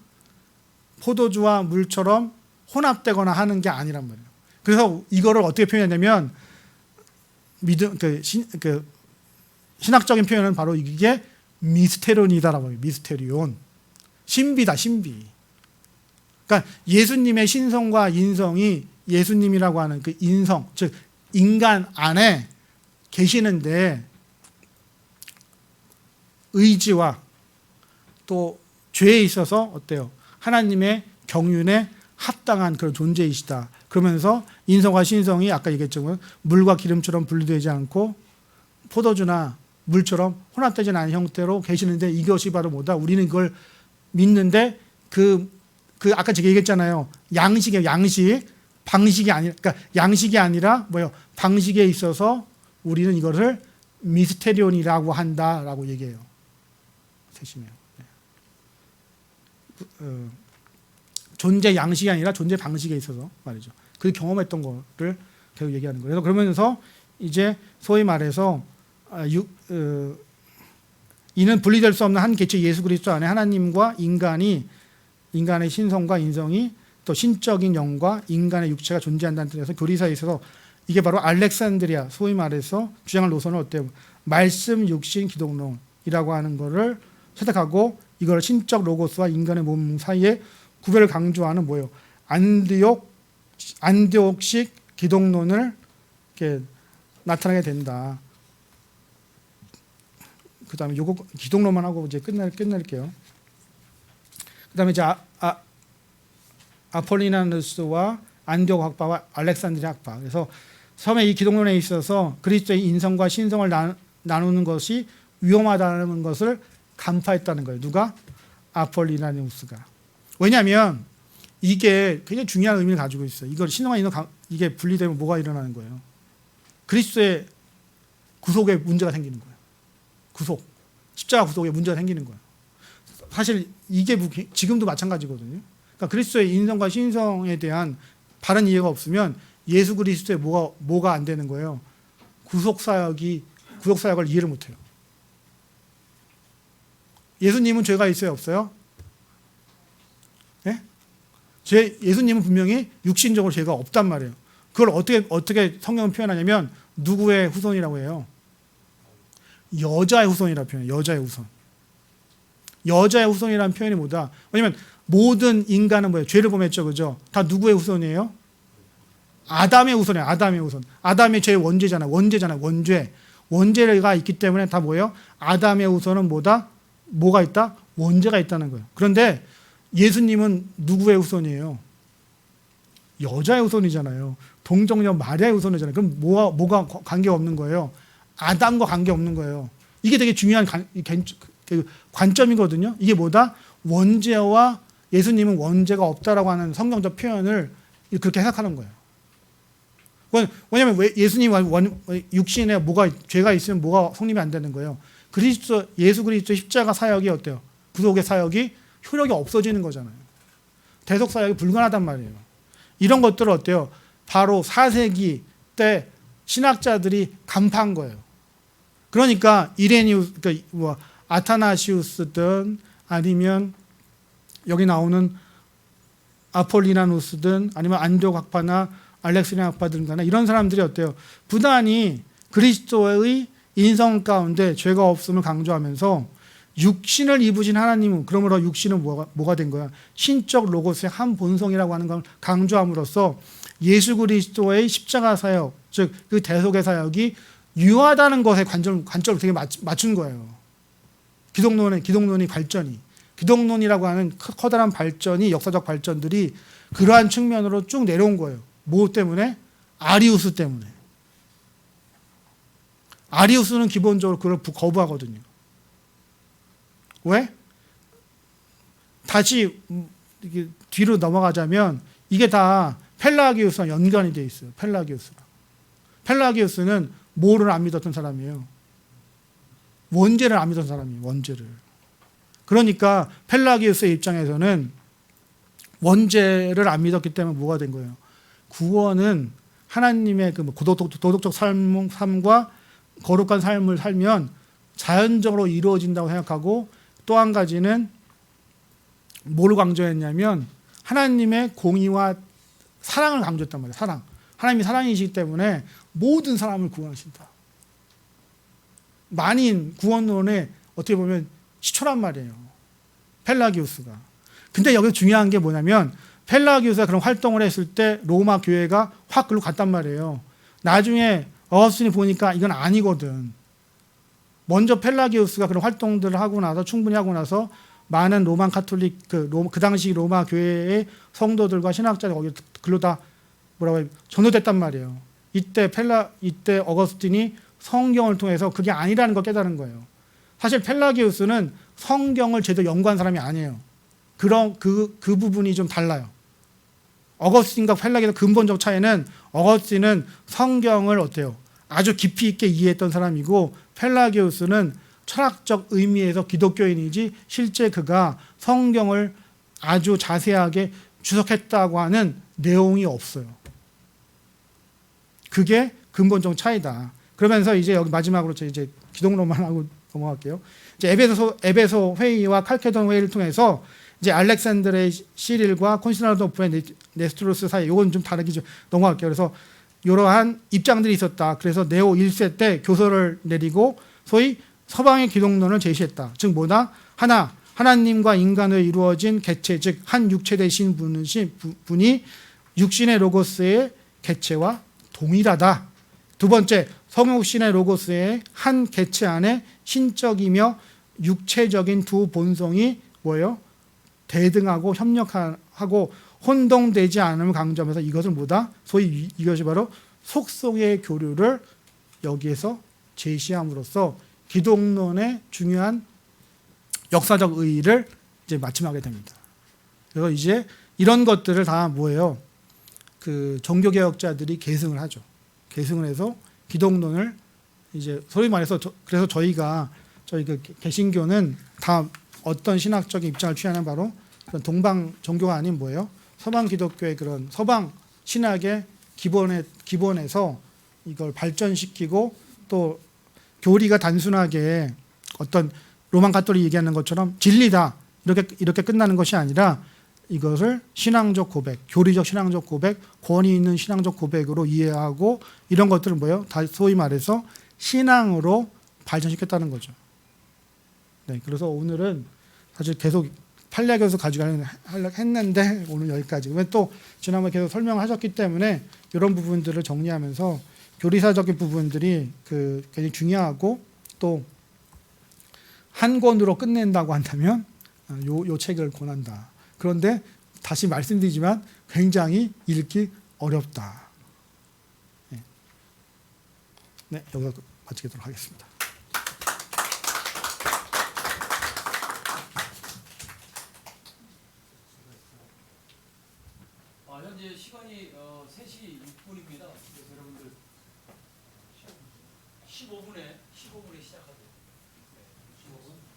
포도주와 물처럼 혼합되거나 하는 게 아니란 말이에요. 그래서 이거를 어떻게 표현하냐면 신학적인 표현은 바로 이게 미스테론이다라고 해요. 미스테리온. 신비다, 신비. 그러니까 예수님의 신성과 인성이 예수님이라고 하는 그 인성, 즉 인간 안에 계시는데 의지와 또 죄에 있어서 어때요? 하나님의 경륜에 합당한 그런 존재이시다. 그러면서 인성과 신성이 아까 얘기했지만 물과 기름처럼 분리되지 않고 포도주나 물처럼 혼합되지 않은 형태로 계시는데 이것이 바로 뭐다? 우리는 그걸 믿는데 그 아까 제가 얘기했잖아요. 양식이에요. 양식. 방식이 아니라, 그러니까 양식이 아니라 뭐요? 방식에 있어서 우리는 이것을 미스테리온이라고 한다라고 얘기해요. 세심해요. 존재 양식이 아니라 존재 방식에 있어서 말이죠. 그 경험했던 거를 계속 얘기하는 거예요. 그러면서 이제 소위 말해서 이는 분리될 수 없는 한 개체 예수 그리스도 안에 하나님과 인간의 신성과 인성이 또 신적인 영과 인간의 육체가 존재한다는 뜻에서 교리사에 있어서 이게 바로 알렉산드리아 소위 말해서 주장할 노선은 어때요? 말씀 육신 기독론이라고 하는 거를 선택하고 이걸 신적 로고스와 인간의 몸 사이에 구별을 강조하는 뭐예요? 안디옥식 기독론을 이렇게 나타나게 된다. 그다음에 요거 기독론만 하고 이제 끝낼게요. 그다음에 이제 아폴리나누스와 안디옥 학파와 알렉산드리아 학파. 그래서 처음에 이 기독론에 있어서 그리스도의 인성과 신성을 나누는 것이 위험하다는 것을 간파했다는 거예요. 누가? 아폴리나누스가. 왜냐하면 이게 굉장히 중요한 의미를 가지고 있어요. 이걸 신성과 인성 이게 분리되면 뭐가 일어나는 거예요? 그리스도의 구속에 문제가 생기는 거예요. 구속, 십자가 구속에 문제가 생기는 거예요. 사실 이게 지금도 마찬가지거든요. 그러니까 그리스도의 인성과 신성에 대한 바른 이해가 없으면 예수 그리스도의 뭐가 안 되는 거예요? 구속 사역을 이해를 못해요. 예수님은 죄가 있어요, 없어요? 예? 예수님은 분명히 육신적으로 죄가 없단 말이에요. 그걸 어떻게 성경은 표현하냐면 누구의 후손이라고 해요? 여자의 후손이라고 표현해요. 여자의 후손. 여자의 후손이라는 표현이 뭐다? 왜냐면 모든 인간은 뭐예요? 죄를 범했죠, 그죠? 다 누구의 후손이에요? 아담의 후손이에요. 아담의 후손. 아담의 죄의 원죄잖아요. 원죄. 원죄가 있기 때문에 다 뭐예요? 아담의 후손은 뭐다? 뭐가 있다? 원죄가 있다는 거예요. 그런데 예수님은 누구의 후손이에요? 여자의 후손이잖아요. 동정녀 마리아의 후손이잖아요. 그럼 뭐가 관계가 없는 거예요? 아담과 관계 없는 거예요. 이게 되게 중요한 관점이거든요. 이게 뭐다? 원죄와 예수님은 원죄가 없다라고 하는 성경적 표현을 그렇게 해석하는 거예요. 왜냐하면 왜 예수님 육신에 죄가 있으면 뭐가 성립이 안 되는 거예요. 예수 그리스도 십자가 사역이 어때요? 구속의 사역이 효력이 없어지는 거잖아요. 대속 사역이 불가능하단 말이에요. 이런 것들은 어때요? 바로 4세기 때 신학자들이 간파한 거예요. 그러니까 이레니우스, 그러니까 아타나시우스든 아니면 여기 나오는 아폴리나누스든 아니면 안디옥학파나 알렉스리아 학파든 간에 이런 사람들이 어때요? 부단히 그리스도의 인성 가운데 죄가 없음을 강조하면서 육신을 입으신 하나님은 그러므로 육신은 뭐가 된 거야? 신적 로고스의 한 본성이라고 하는 걸 강조함으로써 예수 그리스도의 십자가 사역, 즉 그 대속의 사역이 유하다는 것에 관점을 되게 맞춘 거예요. 기독론의 발전이. 기독론이라고 하는 커다란 발전이, 역사적 발전들이 그러한 측면으로 쭉 내려온 거예요. 뭐 때문에? 아리우스 때문에. 아리우스는 기본적으로 그걸 거부하거든요. 왜? 다시 뒤로 넘어가자면 이게 다 펠라기우스와 연관이 돼 있어요. 펠라기우스는 뭐를 안 믿었던 사람이에요? 원죄를 안 믿었던 사람이에요. 원죄를. 그러니까 펠라기우스의 입장에서는 원죄를 안 믿었기 때문에 뭐가 된 거예요? 구원은 하나님의 그 도덕적 삶과 거룩한 삶을 살면 자연적으로 이루어진다고 생각하고, 또 한 가지는 뭐를 강조했냐면 하나님의 공의와 사랑을 강조했단 말이에요. 사랑. 하나님이 사랑이시기 때문에 모든 사람을 구원하신다. 만인 구원론에 어떻게 보면 시초란 말이에요. 펠라기우스가. 근데 여기서 중요한 게 뭐냐면 펠라기우스가 그런 활동을 했을 때 로마 교회가 확 글로 갔단 말이에요. 나중에 어거스틴이 보니까 이건 아니거든. 먼저 펠라기우스가 그런 활동들을 하고 나서 충분히 하고 나서 많은 로만 카톨릭 그 당시 로마 교회의 성도들과 신학자들 거기 글로 다 전도됐단 말이에요. 이때 어거스틴이 성경을 통해서 그게 아니라는 걸 깨달은 거예요. 사실 펠라기우스는 성경을 제대로 연구한 사람이 아니에요. 그런 그 부분이 좀 달라요. 어거스틴과 펠라기우스의 근본적 차이는 어거스틴은 성경을 어때요? 아주 깊이 있게 이해했던 사람이고, 펠라기우스는 철학적 의미에서 기독교인이지 실제 그가 성경을 아주 자세하게 주석했다고 하는 내용이 없어요. 그게 근본적 차이다. 그러면서 이제 여기 마지막으로 이제 기독론만 하고 넘어갈게요. 이제 에베소 회의와 칼케돈 회의를 통해서 이제 알렉산드르의 시릴과 콘스탄티노플의 네스토루스 사이, 이건 좀 다르게 좀 넘어갈게요. 그래서 이러한 입장들이 있었다. 그래서 네오 1세 때 교서를 내리고 소위 서방의 기독론을 제시했다. 즉 뭐다? 하나님과 인간으로 이루어진 개체, 즉 한 육체 되신 분이 육신의 로고스의 개체와 동일하다. 두 번째, 성육신의 로고스의 한 개체 안에 신적이며 육체적인 두 본성이 뭐예요? 대등하고 협력하고 혼동되지 않음을 강조하면서 이것을 뭐다? 소위 이것이 바로 속성의 교류를 여기에서 제시함으로써 기독론의 중요한 역사적 의의를 이제 마침하게 됩니다. 그래서 이제 이런 것들을 다 뭐예요? 그 종교개혁자들이 계승을 하죠. 계승을 해서 기독론을 이제 소위 말해서 그래서 저희 그 개신교는 다 어떤 신학적인 입장을 취하는 바로 그런 동방 종교가 아닌 뭐예요? 서방 기독교의 그런 서방 신학의 기본에서 이걸 발전시키고, 또 교리가 단순하게 어떤 로만 가톨릭이 얘기하는 것처럼 진리다 이렇게 끝나는 것이 아니라 이것을 신앙적 고백, 교리적 신앙적 고백, 권위 있는 신앙적 고백으로 이해하고, 이런 것들은 뭐예요? 다 소위 말해서 신앙으로 발전시켰다는 거죠. 네, 그래서 오늘은 사실 계속 판례교수 가지고 하려고 했는데 오늘 여기까지. 그러면 또 지난번에 계속 설명하셨기 때문에 이런 부분들을 정리하면서 교리사적인 부분들이 굉장히 중요하고 또 한 권으로 끝낸다고 한다면 요 책을 권한다. 그런데 다시 말씀드리지만 굉장히 읽기 어렵다. 네, 여기서 마치도록 하겠습니다. 현재 시간이 3시 6분입니다. 그래서 여러분들 15분에 시작하도록. 네, 15분.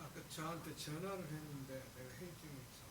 아까 저한테 전화를 했는데 내가 회의 중에 있어.